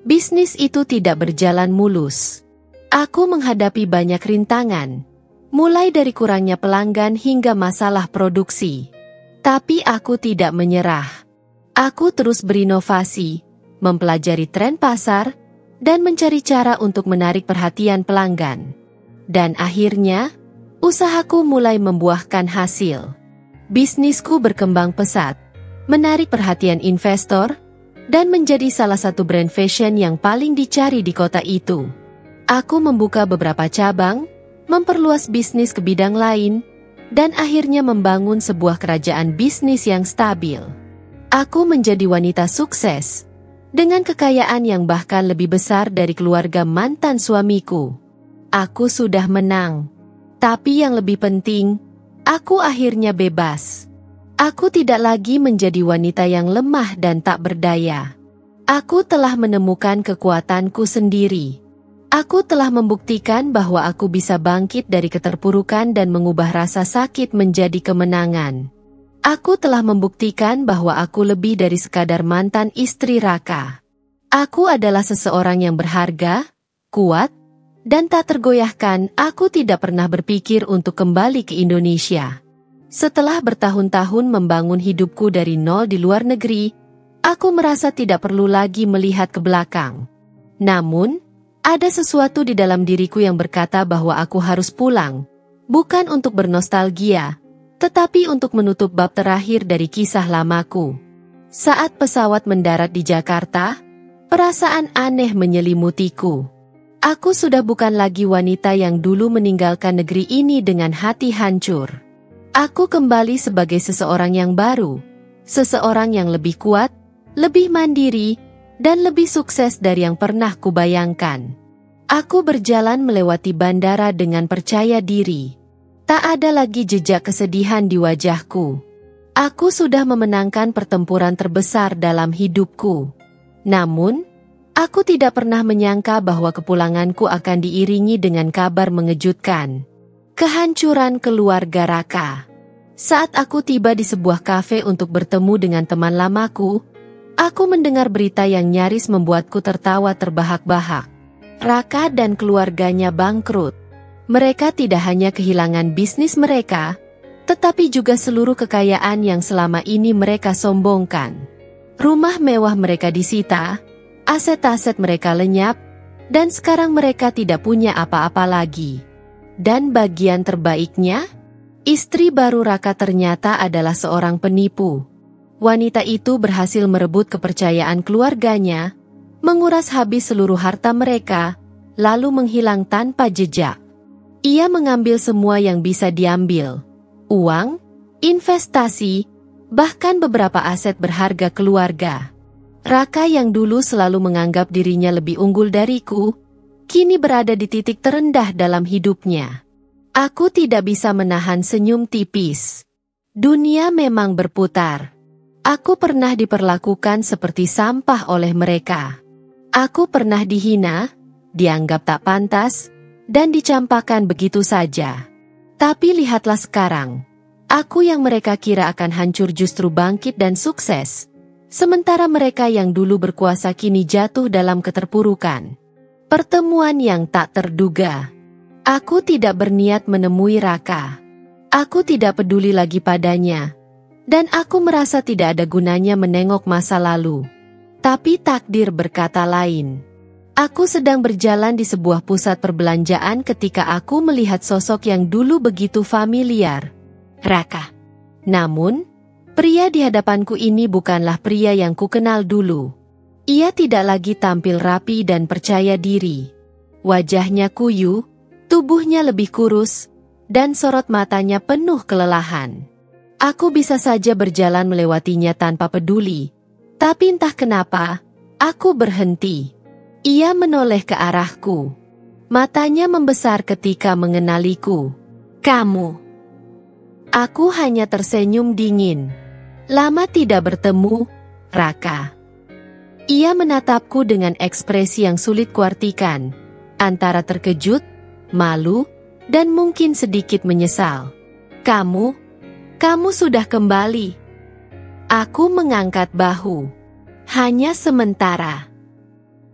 bisnis itu tidak berjalan mulus. Aku menghadapi banyak rintangan, mulai dari kurangnya pelanggan hingga masalah produksi. Tapi aku tidak menyerah. Aku terus berinovasi, mempelajari tren pasar, dan mencari cara untuk menarik perhatian pelanggan. Dan akhirnya, usahaku mulai membuahkan hasil. Bisnisku berkembang pesat, menarik perhatian investor, dan menjadi salah satu brand fashion yang paling dicari di kota itu. Aku membuka beberapa cabang, memperluas bisnis ke bidang lain, dan akhirnya membangun sebuah kerajaan bisnis yang stabil. Aku menjadi wanita sukses, dengan kekayaan yang bahkan lebih besar dari keluarga mantan suamiku. Aku sudah menang. Tapi yang lebih penting, aku akhirnya bebas. Aku tidak lagi menjadi wanita yang lemah dan tak berdaya. Aku telah menemukan kekuatanku sendiri. Aku telah membuktikan bahwa aku bisa bangkit dari keterpurukan dan mengubah rasa sakit menjadi kemenangan. Aku telah membuktikan bahwa aku lebih dari sekadar mantan istri Raka. Aku adalah seseorang yang berharga, kuat, dan tak tergoyahkan. Aku tidak pernah berpikir untuk kembali ke Indonesia. Setelah bertahun-tahun membangun hidupku dari nol di luar negeri, aku merasa tidak perlu lagi melihat ke belakang. Namun, ada sesuatu di dalam diriku yang berkata bahwa aku harus pulang, bukan untuk bernostalgia, tetapi untuk menutup bab terakhir dari kisah lamaku. Saat pesawat mendarat di Jakarta, perasaan aneh menyelimutiku. Aku sudah bukan lagi wanita yang dulu meninggalkan negeri ini dengan hati hancur. Aku kembali sebagai seseorang yang baru, Seseorang yang lebih kuat, lebih mandiri, dan lebih sukses dari yang pernah kubayangkan. Aku berjalan melewati bandara dengan percaya diri. Tak ada lagi jejak kesedihan di wajahku. Aku sudah memenangkan pertempuran terbesar dalam hidupku. Namun, aku tidak pernah menyangka bahwa kepulanganku akan diiringi dengan kabar mengejutkan. Kehancuran keluarga Raka. Saat aku tiba di sebuah kafe untuk bertemu dengan teman lamaku, aku mendengar berita yang nyaris membuatku tertawa terbahak-bahak. Raka dan keluarganya bangkrut. Mereka tidak hanya kehilangan bisnis mereka, tetapi juga seluruh kekayaan yang selama ini mereka sombongkan. Rumah mewah mereka disita, aset-aset mereka lenyap, dan sekarang mereka tidak punya apa-apa lagi. Dan bagian terbaiknya, istri baru Raka ternyata adalah seorang penipu. Wanita itu berhasil merebut kepercayaan keluarganya, menguras habis seluruh harta mereka, lalu menghilang tanpa jejak. Ia mengambil semua yang bisa diambil. Uang, investasi, bahkan beberapa aset berharga keluarga. Raka yang dulu selalu menganggap dirinya lebih unggul dariku, kini berada di titik terendah dalam hidupnya. Aku tidak bisa menahan senyum tipis. Dunia memang berputar. Aku pernah diperlakukan seperti sampah oleh mereka. Aku pernah dihina, dianggap tak pantas, dan dicampakkan begitu saja. Tapi lihatlah sekarang. Aku yang mereka kira akan hancur justru bangkit dan sukses. Sementara mereka yang dulu berkuasa kini jatuh dalam keterpurukan. Pertemuan yang tak terduga. Aku tidak berniat menemui Raka. Aku tidak peduli lagi padanya. Dan aku merasa tidak ada gunanya menengok masa lalu. Tapi takdir berkata lain. Aku sedang berjalan di sebuah pusat perbelanjaan ketika aku melihat sosok yang dulu begitu familiar. Raka. Namun, pria di hadapanku ini bukanlah pria yang kukenal dulu. Ia tidak lagi tampil rapi dan percaya diri. Wajahnya kuyu, tubuhnya lebih kurus, dan sorot matanya penuh kelelahan. Aku bisa saja berjalan melewatinya tanpa peduli. Tapi entah kenapa, aku berhenti. Ia menoleh ke arahku. Matanya membesar ketika mengenaliku. Kamu. Aku hanya tersenyum dingin. Lama tidak bertemu, Raka. Ia menatapku dengan ekspresi yang sulit kuartikan, antara terkejut, malu, dan mungkin sedikit menyesal. Kamu sudah kembali. Aku mengangkat bahu. Hanya sementara.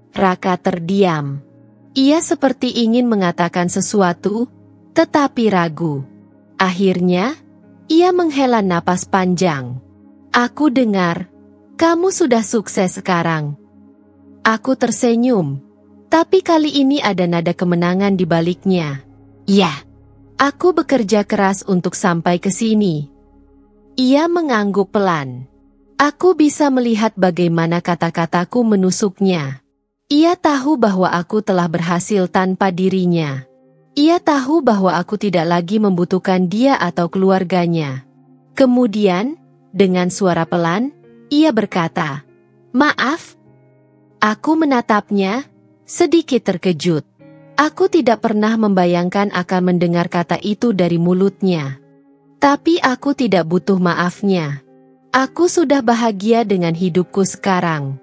Raka terdiam. Ia seperti ingin mengatakan sesuatu, tetapi ragu. Akhirnya, ia menghela napas panjang. Aku dengar, kamu sudah sukses sekarang. Aku tersenyum, tapi kali ini ada nada kemenangan di baliknya. Ya, aku bekerja keras untuk sampai ke sini. Ia mengangguk pelan. Aku bisa melihat bagaimana kata-kataku menusuknya. Ia tahu bahwa aku telah berhasil tanpa dirinya. Ia tahu bahwa aku tidak lagi membutuhkan dia atau keluarganya. Kemudian, dengan suara pelan, ia berkata, "Maaf." Aku menatapnya, sedikit terkejut. Aku tidak pernah membayangkan akan mendengar kata itu dari mulutnya. Tapi aku tidak butuh maafnya. Aku sudah bahagia dengan hidupku sekarang.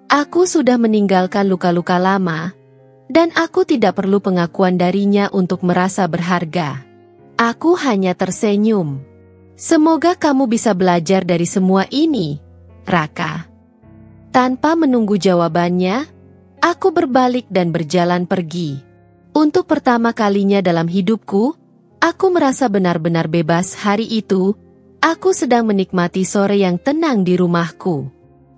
Aku sudah meninggalkan luka-luka lama, dan aku tidak perlu pengakuan darinya untuk merasa berharga. Aku hanya tersenyum. Semoga kamu bisa belajar dari semua ini, Raka. Tanpa menunggu jawabannya, aku berbalik dan berjalan pergi. Untuk pertama kalinya dalam hidupku, aku merasa benar-benar bebas hari itu. Aku sedang menikmati sore yang tenang di rumahku.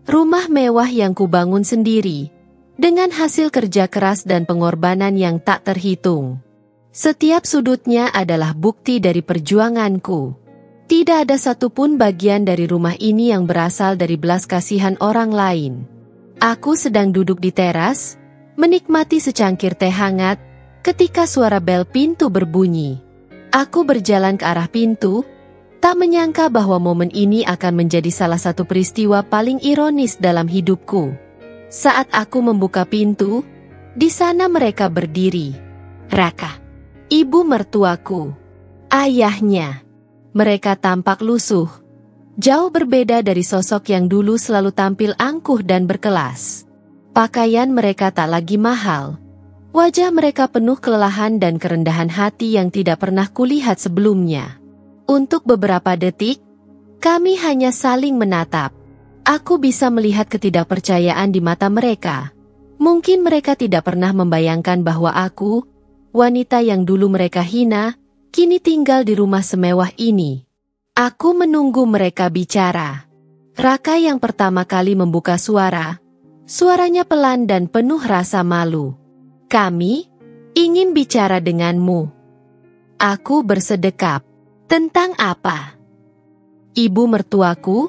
Rumah mewah yang kubangun sendiri, dengan hasil kerja keras dan pengorbanan yang tak terhitung. Setiap sudutnya adalah bukti dari perjuanganku. Tidak ada satupun bagian dari rumah ini yang berasal dari belas kasihan orang lain. Aku sedang duduk di teras, menikmati secangkir teh hangat, ketika suara bel pintu berbunyi. Aku berjalan ke arah pintu, Tak menyangka bahwa momen ini akan menjadi salah satu peristiwa paling ironis dalam hidupku. Saat aku membuka pintu, di sana mereka berdiri. Raka, ibu mertuaku, ayahnya. Mereka tampak lusuh. Jauh berbeda dari sosok yang dulu selalu tampil angkuh dan berkelas. Pakaian mereka tak lagi mahal. Wajah mereka penuh kelelahan dan kerendahan hati yang tidak pernah kulihat sebelumnya. Untuk beberapa detik, kami hanya saling menatap. Aku bisa melihat ketidakpercayaan di mata mereka. Mungkin mereka tidak pernah membayangkan bahwa aku, wanita yang dulu mereka hina, kini tinggal di rumah semewah ini. Aku menunggu mereka bicara. Raka yang pertama kali membuka suara. Suaranya pelan dan penuh rasa malu. Kami ingin bicara denganmu. Aku bersedekap. Tentang apa? Ibu mertuaku,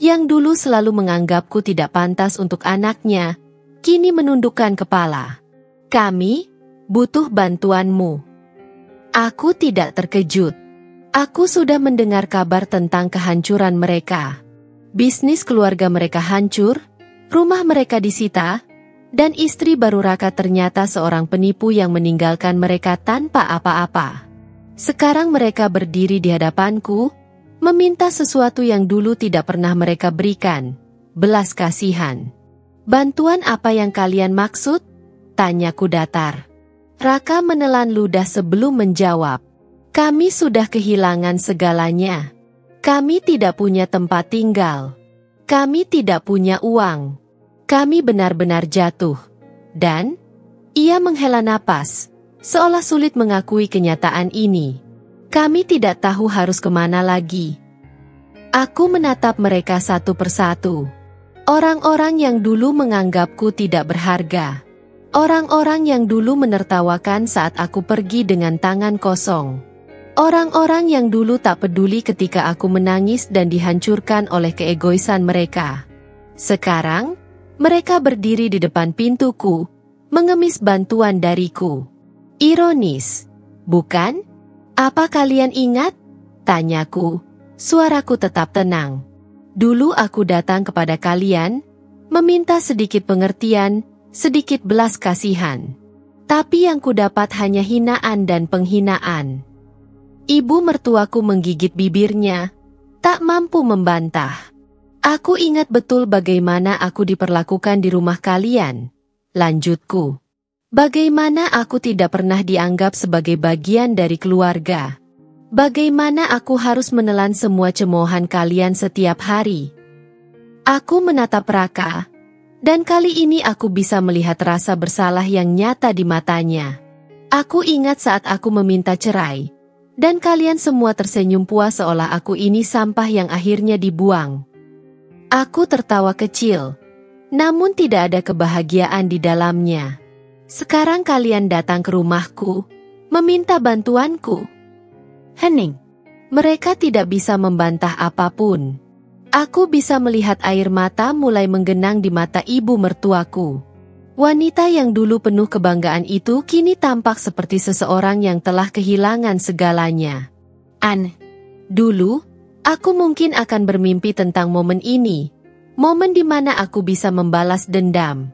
yang dulu selalu menganggapku tidak pantas untuk anaknya, kini menundukkan kepala. Kami butuh bantuanmu. Aku tidak terkejut. Aku sudah mendengar kabar tentang kehancuran mereka. Bisnis keluarga mereka hancur, rumah mereka disita, dan istri baru Raka ternyata seorang penipu yang meninggalkan mereka tanpa apa-apa. Sekarang mereka berdiri di hadapanku, meminta sesuatu yang dulu tidak pernah mereka berikan, belas kasihan. Bantuan apa yang kalian maksud? Tanyaku datar. Raka menelan ludah sebelum menjawab. Kami sudah kehilangan segalanya. Kami tidak punya tempat tinggal. Kami tidak punya uang. Kami benar-benar jatuh. Dan, ia menghela napas. Seolah sulit mengakui kenyataan ini. Kami tidak tahu harus kemana lagi. Aku menatap mereka satu persatu. Orang-orang yang dulu menganggapku tidak berharga. Orang-orang yang dulu menertawakan saat aku pergi dengan tangan kosong. Orang-orang yang dulu tak peduli ketika aku menangis dan dihancurkan oleh keegoisan mereka. Sekarang, mereka berdiri di depan pintuku, mengemis bantuan dariku. Ironis, bukan? Apa kalian ingat? Tanyaku, suaraku tetap tenang. Dulu aku datang kepada kalian, meminta sedikit pengertian, sedikit belas kasihan. Tapi yang kudapat hanya hinaan dan penghinaan. Ibu mertuaku menggigit bibirnya, tak mampu membantah. Aku ingat betul bagaimana aku diperlakukan di rumah kalian. Lanjutku. Bagaimana aku tidak pernah dianggap sebagai bagian dari keluarga. Bagaimana aku harus menelan semua cemoohan kalian setiap hari. Aku menatap Raka, dan kali ini aku bisa melihat rasa bersalah yang nyata di matanya. Aku ingat saat aku meminta cerai, dan kalian semua tersenyum puas seolah aku ini sampah yang akhirnya dibuang. Aku tertawa kecil, namun tidak ada kebahagiaan di dalamnya. Sekarang kalian datang ke rumahku, meminta bantuanku. Hening. Mereka tidak bisa membantah apapun. Aku bisa melihat air mata mulai menggenang di mata ibu mertuaku. Wanita yang dulu penuh kebanggaan itu kini tampak seperti seseorang yang telah kehilangan segalanya. Dulu, aku mungkin akan bermimpi tentang momen ini. Momen di mana aku bisa membalas dendam.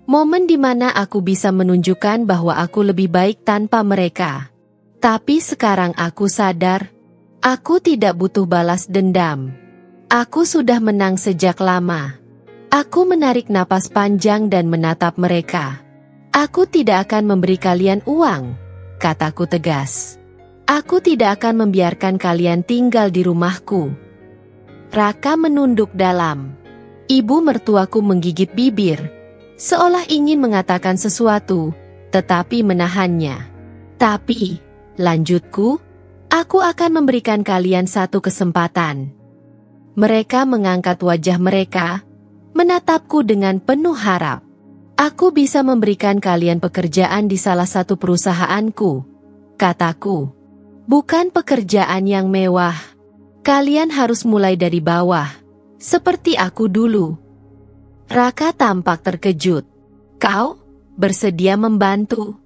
Momen di mana aku bisa menunjukkan bahwa aku lebih baik tanpa mereka. Tapi sekarang aku sadar, aku tidak butuh balas dendam. Aku sudah menang sejak lama. Aku menarik napas panjang dan menatap mereka. Aku tidak akan memberi kalian uang, kataku tegas. Aku tidak akan membiarkan kalian tinggal di rumahku. Raka menunduk dalam. Ibu mertuaku menggigit bibir, seolah ingin mengatakan sesuatu, tetapi menahannya. Tapi, lanjutku, aku akan memberikan kalian satu kesempatan. Mereka mengangkat wajah mereka, menatapku dengan penuh harap. Aku bisa memberikan kalian pekerjaan di salah satu perusahaanku, kataku. Bukan pekerjaan yang mewah. Kalian harus mulai dari bawah, seperti aku dulu. Raka tampak terkejut. Kau bersedia membantu?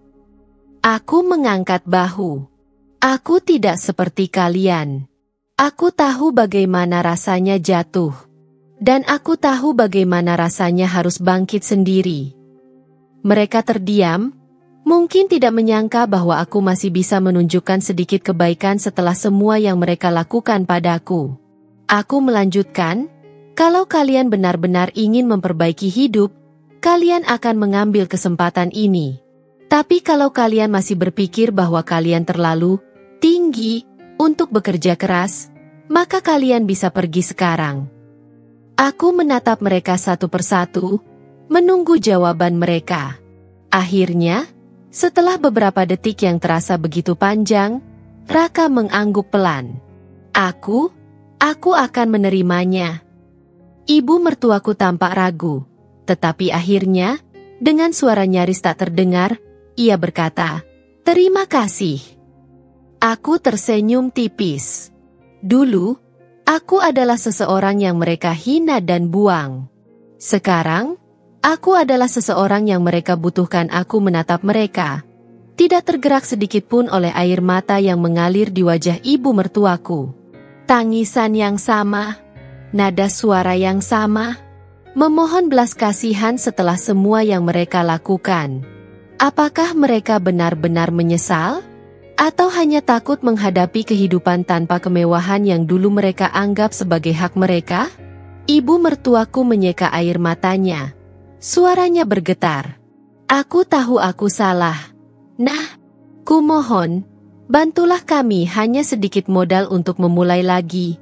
Aku mengangkat bahu. Aku tidak seperti kalian. Aku tahu bagaimana rasanya jatuh. Dan aku tahu bagaimana rasanya harus bangkit sendiri. Mereka terdiam, mungkin tidak menyangka bahwa aku masih bisa menunjukkan sedikit kebaikan setelah semua yang mereka lakukan padaku. Aku melanjutkan, kalau kalian benar-benar ingin memperbaiki hidup, kalian akan mengambil kesempatan ini. Tapi kalau kalian masih berpikir bahwa kalian terlalu tinggi untuk bekerja keras, maka kalian bisa pergi sekarang. Aku menatap mereka satu persatu, menunggu jawaban mereka. Akhirnya, setelah beberapa detik yang terasa begitu panjang, Raka mengangguk pelan. Aku akan menerimanya. Ibu mertuaku tampak ragu, tetapi akhirnya, dengan suara nyaris tak terdengar, ia berkata, "Terima kasih." Aku tersenyum tipis. Dulu, aku adalah seseorang yang mereka hina dan buang. Sekarang, aku adalah seseorang yang mereka butuhkan. Aku menatap mereka, tidak tergerak sedikit pun oleh air mata yang mengalir di wajah ibu mertuaku. Tangisan yang sama, nada suara yang sama, memohon belas kasihan setelah semua yang mereka lakukan. Apakah mereka benar-benar menyesal? Atau hanya takut menghadapi kehidupan tanpa kemewahan yang dulu mereka anggap sebagai hak mereka? Ibu mertuaku menyeka air matanya. Suaranya bergetar. Aku tahu aku salah. Nah, kumohon, bantulah kami hanya sedikit modal untuk memulai lagi.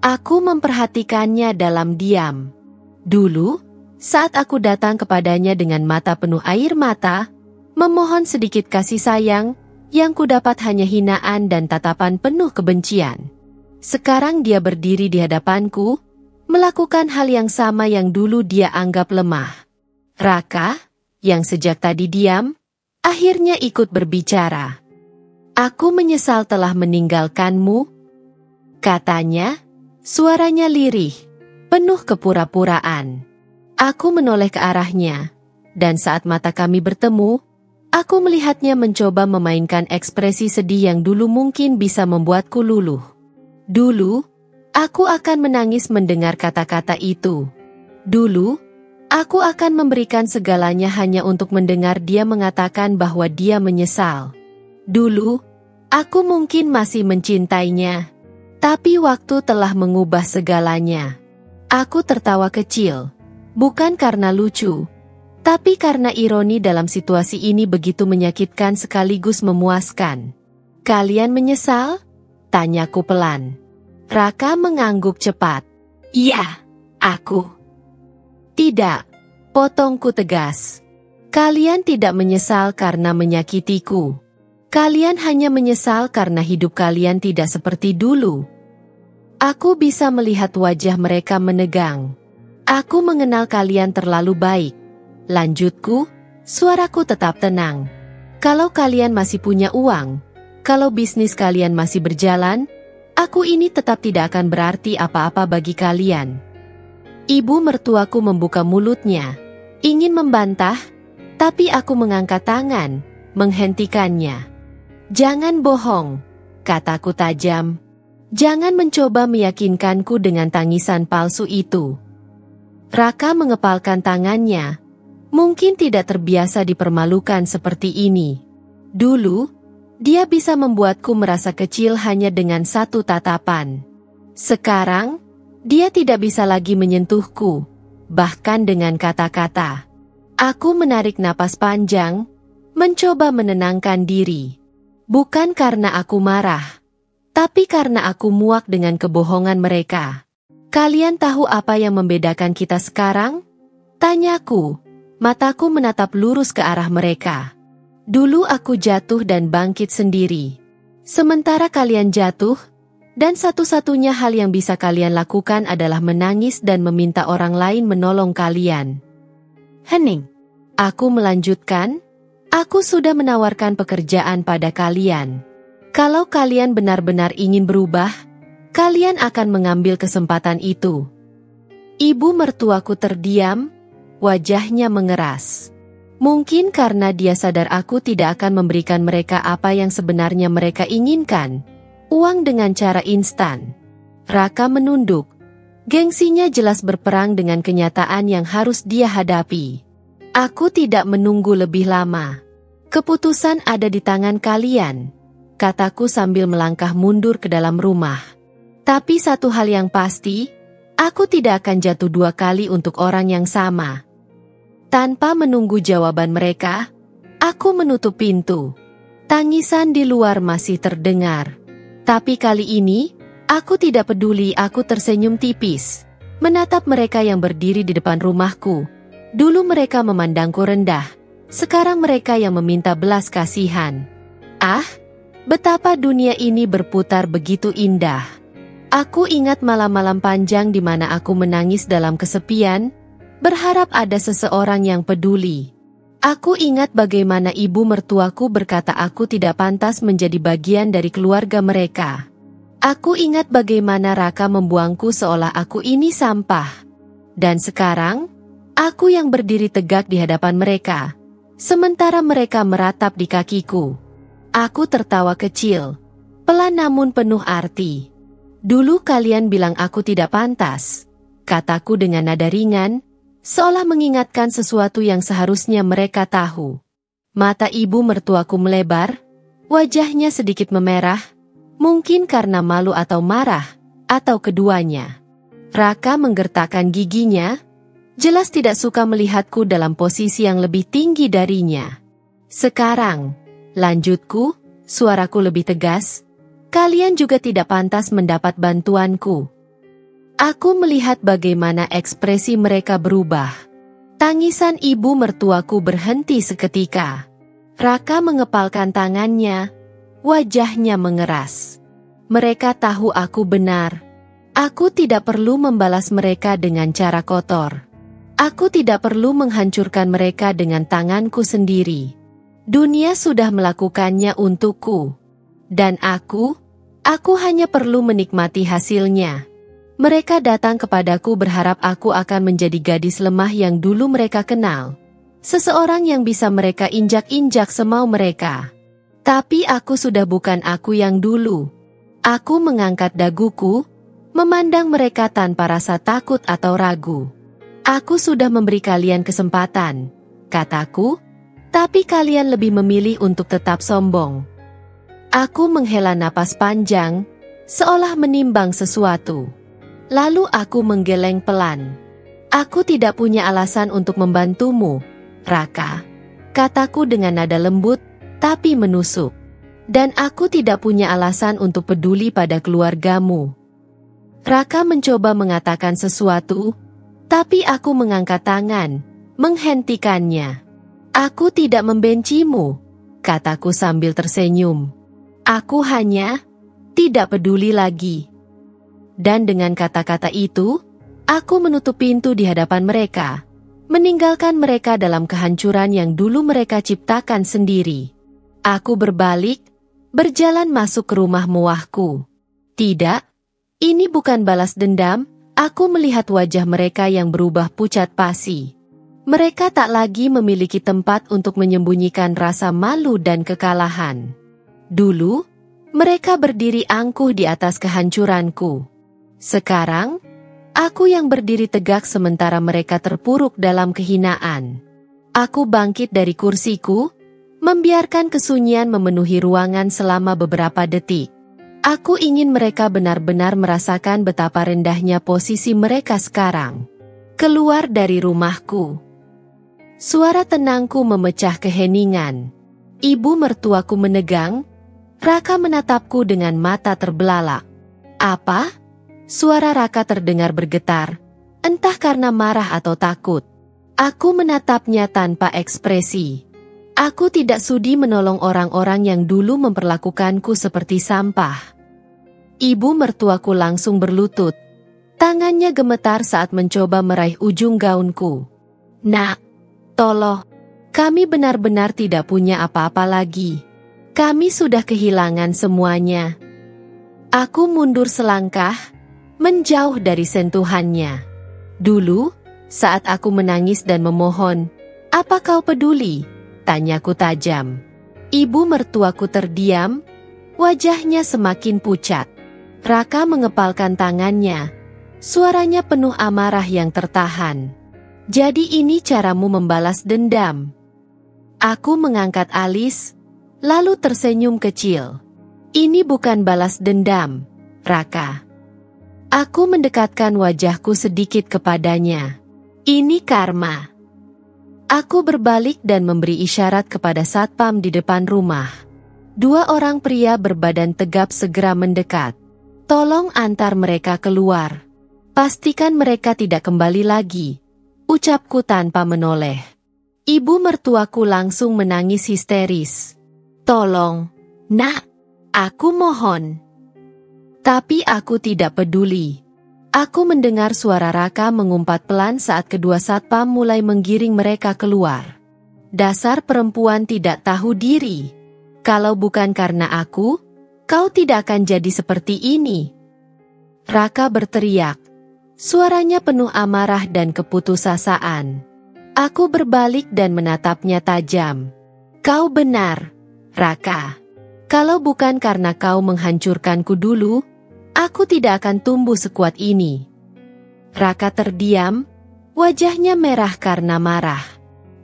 Aku memperhatikannya dalam diam. Dulu, saat aku datang kepadanya dengan mata penuh air mata, memohon sedikit kasih sayang, yang kudapat hanya hinaan dan tatapan penuh kebencian. Sekarang dia berdiri di hadapanku, melakukan hal yang sama yang dulu dia anggap lemah. Raka, yang sejak tadi diam, akhirnya ikut berbicara. Aku menyesal telah meninggalkanmu, katanya, suaranya lirih, penuh kepura-puraan. Aku menoleh ke arahnya, dan saat mata kami bertemu, aku melihatnya mencoba memainkan ekspresi sedih yang dulu mungkin bisa membuatku luluh. Dulu, aku akan menangis mendengar kata-kata itu. Dulu, aku akan memberikan segalanya hanya untuk mendengar dia mengatakan bahwa dia menyesal. Dulu, aku mungkin masih mencintainya. Tapi waktu telah mengubah segalanya. Aku tertawa kecil, bukan karena lucu, tapi karena ironi dalam situasi ini begitu menyakitkan sekaligus memuaskan. Kalian menyesal? Tanyaku pelan. Raka mengangguk cepat. Iya, aku. Tidak, potongku tegas. Kalian tidak menyesal karena menyakitiku. Kalian hanya menyesal karena hidup kalian tidak seperti dulu. Aku bisa melihat wajah mereka menegang. Aku mengenal kalian terlalu baik. Lanjutku, suaraku tetap tenang. Kalau kalian masih punya uang, kalau bisnis kalian masih berjalan, aku ini tetap tidak akan berarti apa-apa bagi kalian. Ibu mertuaku membuka mulutnya, ingin membantah, tapi aku mengangkat tangan, menghentikannya. Jangan bohong, kataku tajam. Jangan mencoba meyakinkanku dengan tangisan palsu itu. Raka mengepalkan tangannya. Mungkin tidak terbiasa dipermalukan seperti ini. Dulu, dia bisa membuatku merasa kecil hanya dengan satu tatapan. Sekarang, dia tidak bisa lagi menyentuhku, bahkan dengan kata-kata. Aku menarik napas panjang, mencoba menenangkan diri. Bukan karena aku marah, tapi karena aku muak dengan kebohongan mereka. Kalian tahu apa yang membedakan kita sekarang? Tanyaku. Mataku menatap lurus ke arah mereka. Dulu aku jatuh dan bangkit sendiri. Sementara kalian jatuh, dan satu-satunya hal yang bisa kalian lakukan adalah menangis dan meminta orang lain menolong kalian. Hening. Aku melanjutkan, aku sudah menawarkan pekerjaan pada kalian. Kalau kalian benar-benar ingin berubah, kalian akan mengambil kesempatan itu. Ibu mertuaku terdiam, wajahnya mengeras. Mungkin karena dia sadar aku tidak akan memberikan mereka apa yang sebenarnya mereka inginkan. uang dengan cara instan. Raka menunduk. Gengsinya jelas berperang dengan kenyataan yang harus dia hadapi. Aku tidak menunggu lebih lama. Keputusan ada di tangan kalian, kataku sambil melangkah mundur ke dalam rumah. Tapi satu hal yang pasti, aku tidak akan jatuh 2 kali untuk orang yang sama. Tanpa menunggu jawaban mereka, aku menutup pintu. Tangisan di luar masih terdengar. Tapi kali ini, aku tidak peduli. Aku tersenyum tipis, menatap mereka yang berdiri di depan rumahku. Dulu mereka memandangku rendah, sekarang mereka yang meminta belas kasihan. Ah, betapa dunia ini berputar begitu indah. Aku ingat malam-malam panjang di mana aku menangis dalam kesepian, berharap ada seseorang yang peduli. Aku ingat bagaimana ibu mertuaku berkata aku tidak pantas menjadi bagian dari keluarga mereka. Aku ingat bagaimana Raka membuangku seolah aku ini sampah. Dan sekarang, aku yang berdiri tegak di hadapan mereka, sementara mereka meratap di kakiku. Aku tertawa kecil, pelan namun penuh arti. Dulu kalian bilang aku tidak pantas, kataku dengan nada ringan, seolah mengingatkan sesuatu yang seharusnya mereka tahu. Mata ibu mertuaku melebar, wajahnya sedikit memerah, mungkin karena malu atau marah, atau keduanya. Raka menggertakkan giginya, jelas tidak suka melihatku dalam posisi yang lebih tinggi darinya. Sekarang, lanjutku, suaraku lebih tegas, kalian juga tidak pantas mendapat bantuanku. Aku melihat bagaimana ekspresi mereka berubah. Tangisan ibu mertuaku berhenti seketika. Raka mengepalkan tangannya, wajahnya mengeras. Mereka tahu aku benar. Aku tidak perlu membalas mereka dengan cara kotor. Aku tidak perlu menghancurkan mereka dengan tanganku sendiri. Dunia sudah melakukannya untukku. Dan aku hanya perlu menikmati hasilnya. Mereka datang kepadaku berharap aku akan menjadi gadis lemah yang dulu mereka kenal. Seseorang yang bisa mereka injak-injak semau mereka. Tapi aku sudah bukan aku yang dulu. Aku mengangkat daguku, memandang mereka tanpa rasa takut atau ragu. Aku sudah memberi kalian kesempatan, kataku, tapi kalian lebih memilih untuk tetap sombong. Aku menghela napas panjang, seolah menimbang sesuatu. Lalu aku menggeleng pelan. Aku tidak punya alasan untuk membantumu, Raka, kataku dengan nada lembut, tapi menusuk. Dan aku tidak punya alasan untuk peduli pada keluargamu. Raka mencoba mengatakan sesuatu, tapi aku mengangkat tangan, menghentikannya. Aku tidak membencimu, kataku sambil tersenyum. Aku hanya tidak peduli lagi. Dan dengan kata-kata itu, aku menutup pintu di hadapan mereka, meninggalkan mereka dalam kehancuran yang dulu mereka ciptakan sendiri. Aku berbalik, berjalan masuk ke rumah muahku. Tidak, ini bukan balas dendam. Aku melihat wajah mereka yang berubah pucat pasi. Mereka tak lagi memiliki tempat untuk menyembunyikan rasa malu dan kekalahan. Dulu, mereka berdiri angkuh di atas kehancuranku. Sekarang, aku yang berdiri tegak sementara mereka terpuruk dalam kehinaan. Aku bangkit dari kursiku, membiarkan kesunyian memenuhi ruangan selama beberapa detik. Aku ingin mereka benar-benar merasakan betapa rendahnya posisi mereka sekarang. Keluar dari rumahku. Suara tenangku memecah keheningan. Ibu mertuaku menegang. Raka menatapku dengan mata terbelalak. Apa? Suara Raka terdengar bergetar, entah karena marah atau takut. Aku menatapnya tanpa ekspresi. Aku tidak sudi menolong orang-orang yang dulu memperlakukanku seperti sampah. Ibu mertuaku langsung berlutut. Tangannya gemetar saat mencoba meraih ujung gaunku. Nak, tolong. Kami benar-benar tidak punya apa-apa lagi. Kami sudah kehilangan semuanya. Aku mundur selangkah, menjauh dari sentuhannya. Dulu, saat aku menangis dan memohon, "Apa kau peduli?" tanyaku tajam. Ibu mertuaku terdiam, Wajahnya semakin pucat. Raka mengepalkan tangannya. Suaranya penuh amarah yang tertahan. Jadi ini caramu membalas dendam? Aku mengangkat alis, lalu tersenyum kecil. Ini bukan balas dendam, Raka. Aku mendekatkan wajahku sedikit kepadanya. Ini karma. Aku berbalik dan memberi isyarat kepada satpam di depan rumah. 2 orang pria berbadan tegap segera mendekat. Tolong antar mereka keluar. Pastikan mereka tidak kembali lagi, ucapku tanpa menoleh. Ibu mertuaku langsung menangis histeris. Tolong, nak, aku mohon. Tapi aku tidak peduli. Aku mendengar suara Raka mengumpat pelan saat kedua satpam mulai menggiring mereka keluar. Dasar perempuan tidak tahu diri. Kalau bukan karena aku, kau tidak akan jadi seperti ini. Raka berteriak. Suaranya penuh amarah dan keputusasaan. Aku berbalik dan menatapnya tajam. Kau benar, Raka. Kalau bukan karena kau menghancurkanku dulu, aku tidak akan tumbuh sekuat ini. Raka terdiam, wajahnya merah karena marah.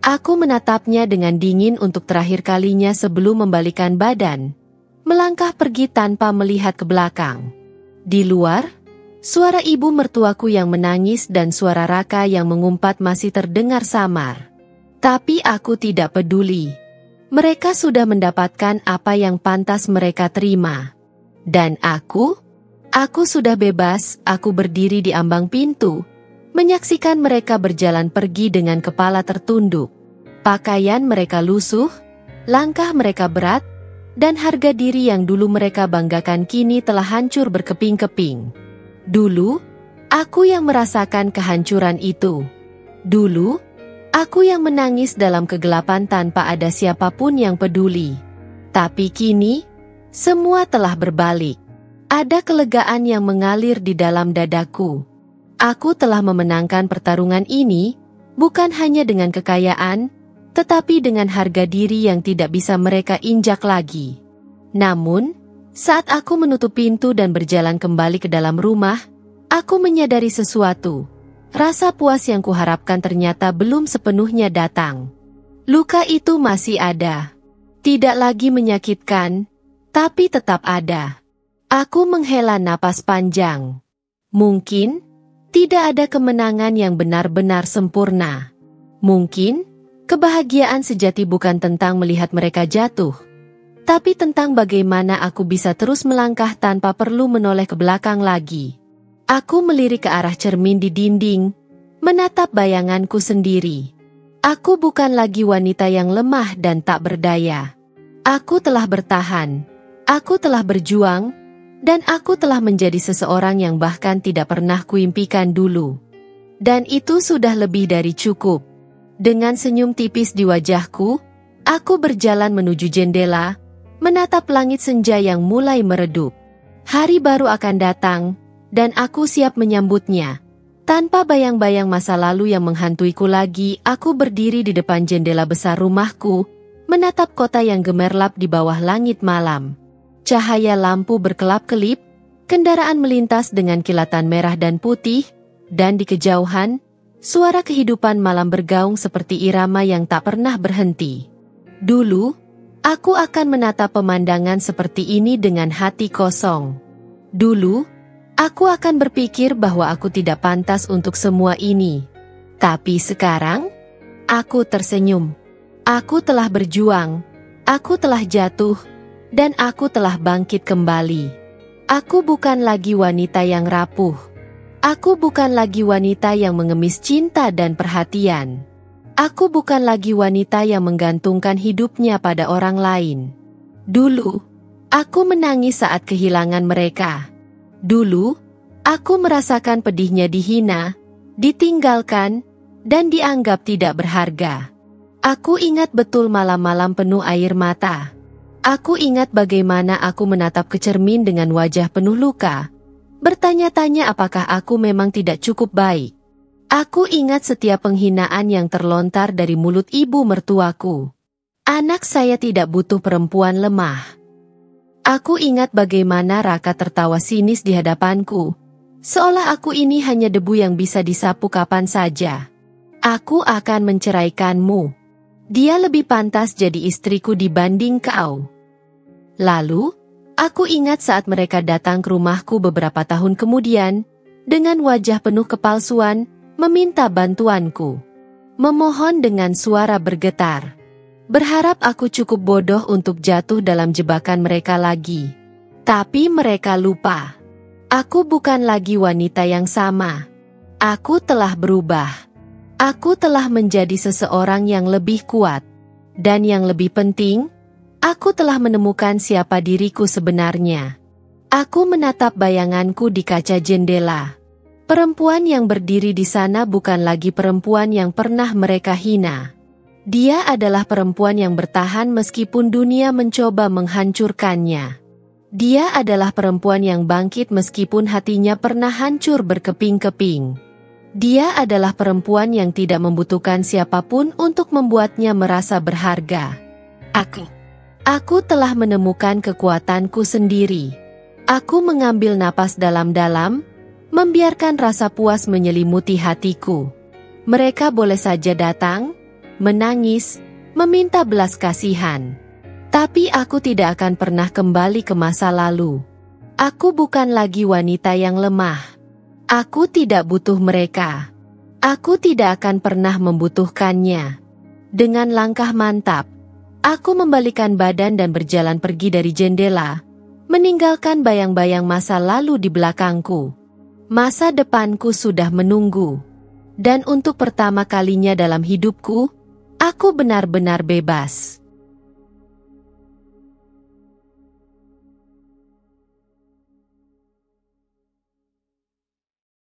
Aku menatapnya dengan dingin untuk terakhir kalinya sebelum membalikkan badan, melangkah pergi tanpa melihat ke belakang. Di luar, suara ibu mertuaku yang menangis dan suara Raka yang mengumpat masih terdengar samar. Tapi aku tidak peduli. Mereka sudah mendapatkan apa yang pantas mereka terima. Dan aku sudah bebas. Aku berdiri di ambang pintu, menyaksikan mereka berjalan pergi dengan kepala tertunduk. Pakaian mereka lusuh, langkah mereka berat, dan harga diri yang dulu mereka banggakan kini telah hancur berkeping-keping. Dulu, aku yang merasakan kehancuran itu. Dulu, aku yang menangis dalam kegelapan tanpa ada siapapun yang peduli. Tapi kini, semua telah berbalik. Ada kelegaan yang mengalir di dalam dadaku. Aku telah memenangkan pertarungan ini, bukan hanya dengan kekayaan, tetapi dengan harga diri yang tidak bisa mereka injak lagi. Namun, saat aku menutup pintu dan berjalan kembali ke dalam rumah, aku menyadari sesuatu. Rasa puas yang kuharapkan ternyata belum sepenuhnya datang. Luka itu masih ada. Tidak lagi menyakitkan, tapi tetap ada. Aku menghela napas panjang. Mungkin, tidak ada kemenangan yang benar-benar sempurna. Mungkin, kebahagiaan sejati bukan tentang melihat mereka jatuh, tapi tentang bagaimana aku bisa terus melangkah tanpa perlu menoleh ke belakang lagi. Aku melirik ke arah cermin di dinding, menatap bayanganku sendiri. Aku bukan lagi wanita yang lemah dan tak berdaya. Aku telah bertahan, aku telah berjuang, dan aku telah menjadi seseorang yang bahkan tidak pernah kuimpikan dulu. Dan itu sudah lebih dari cukup. Dengan senyum tipis di wajahku, aku berjalan menuju jendela, menatap langit senja yang mulai meredup. Hari baru akan datang, dan aku siap menyambutnya. Tanpa bayang-bayang masa lalu yang menghantuiku lagi, aku berdiri di depan jendela besar rumahku, menatap kota yang gemerlap di bawah langit malam. Cahaya lampu berkelap-kelip, kendaraan melintas dengan kilatan merah dan putih, dan di kejauhan, suara kehidupan malam bergaung seperti irama yang tak pernah berhenti. Dulu, aku akan menatap pemandangan seperti ini dengan hati kosong. Dulu, aku akan berpikir bahwa aku tidak pantas untuk semua ini. Tapi sekarang, aku tersenyum. Aku telah berjuang, aku telah jatuh, dan aku telah bangkit kembali. Aku bukan lagi wanita yang rapuh. Aku bukan lagi wanita yang mengemis cinta dan perhatian. Aku bukan lagi wanita yang menggantungkan hidupnya pada orang lain. Dulu, aku menangis saat kehilangan mereka. Dulu, aku merasakan pedihnya dihina, ditinggalkan, dan dianggap tidak berharga. Aku ingat betul malam-malam penuh air mata. Aku ingat bagaimana aku menatap ke cermin dengan wajah penuh luka, bertanya-tanya apakah aku memang tidak cukup baik. Aku ingat setiap penghinaan yang terlontar dari mulut ibu mertuaku. Anak saya tidak butuh perempuan lemah. Aku ingat bagaimana Raka tertawa sinis di hadapanku, seolah aku ini hanya debu yang bisa disapu kapan saja. Aku akan menceraikanmu. Dia lebih pantas jadi istriku dibanding kau. Lalu, aku ingat saat mereka datang ke rumahku beberapa tahun kemudian, dengan wajah penuh kepalsuan, meminta bantuanku. Memohon dengan suara bergetar. Berharap aku cukup bodoh untuk jatuh dalam jebakan mereka lagi. Tapi mereka lupa. Aku bukan lagi wanita yang sama. Aku telah berubah. Aku telah menjadi seseorang yang lebih kuat. Dan yang lebih penting, aku telah menemukan siapa diriku sebenarnya. Aku menatap bayanganku di kaca jendela. Perempuan yang berdiri di sana bukan lagi perempuan yang pernah mereka hina. Dia adalah perempuan yang bertahan meskipun dunia mencoba menghancurkannya. Dia adalah perempuan yang bangkit meskipun hatinya pernah hancur berkeping-keping. Dia adalah perempuan yang tidak membutuhkan siapapun untuk membuatnya merasa berharga. Aku telah menemukan kekuatanku sendiri. Aku mengambil napas dalam-dalam, membiarkan rasa puas menyelimuti hatiku. Mereka boleh saja datang, menangis, meminta belas kasihan. Tapi aku tidak akan pernah kembali ke masa lalu. Aku bukan lagi wanita yang lemah. Aku tidak butuh mereka. Aku tidak akan pernah membutuhkannya. Dengan langkah mantap, aku membalikan badan dan berjalan pergi dari jendela, meninggalkan bayang-bayang masa lalu di belakangku. Masa depanku sudah menunggu. Dan untuk pertama kalinya dalam hidupku, aku benar-benar bebas.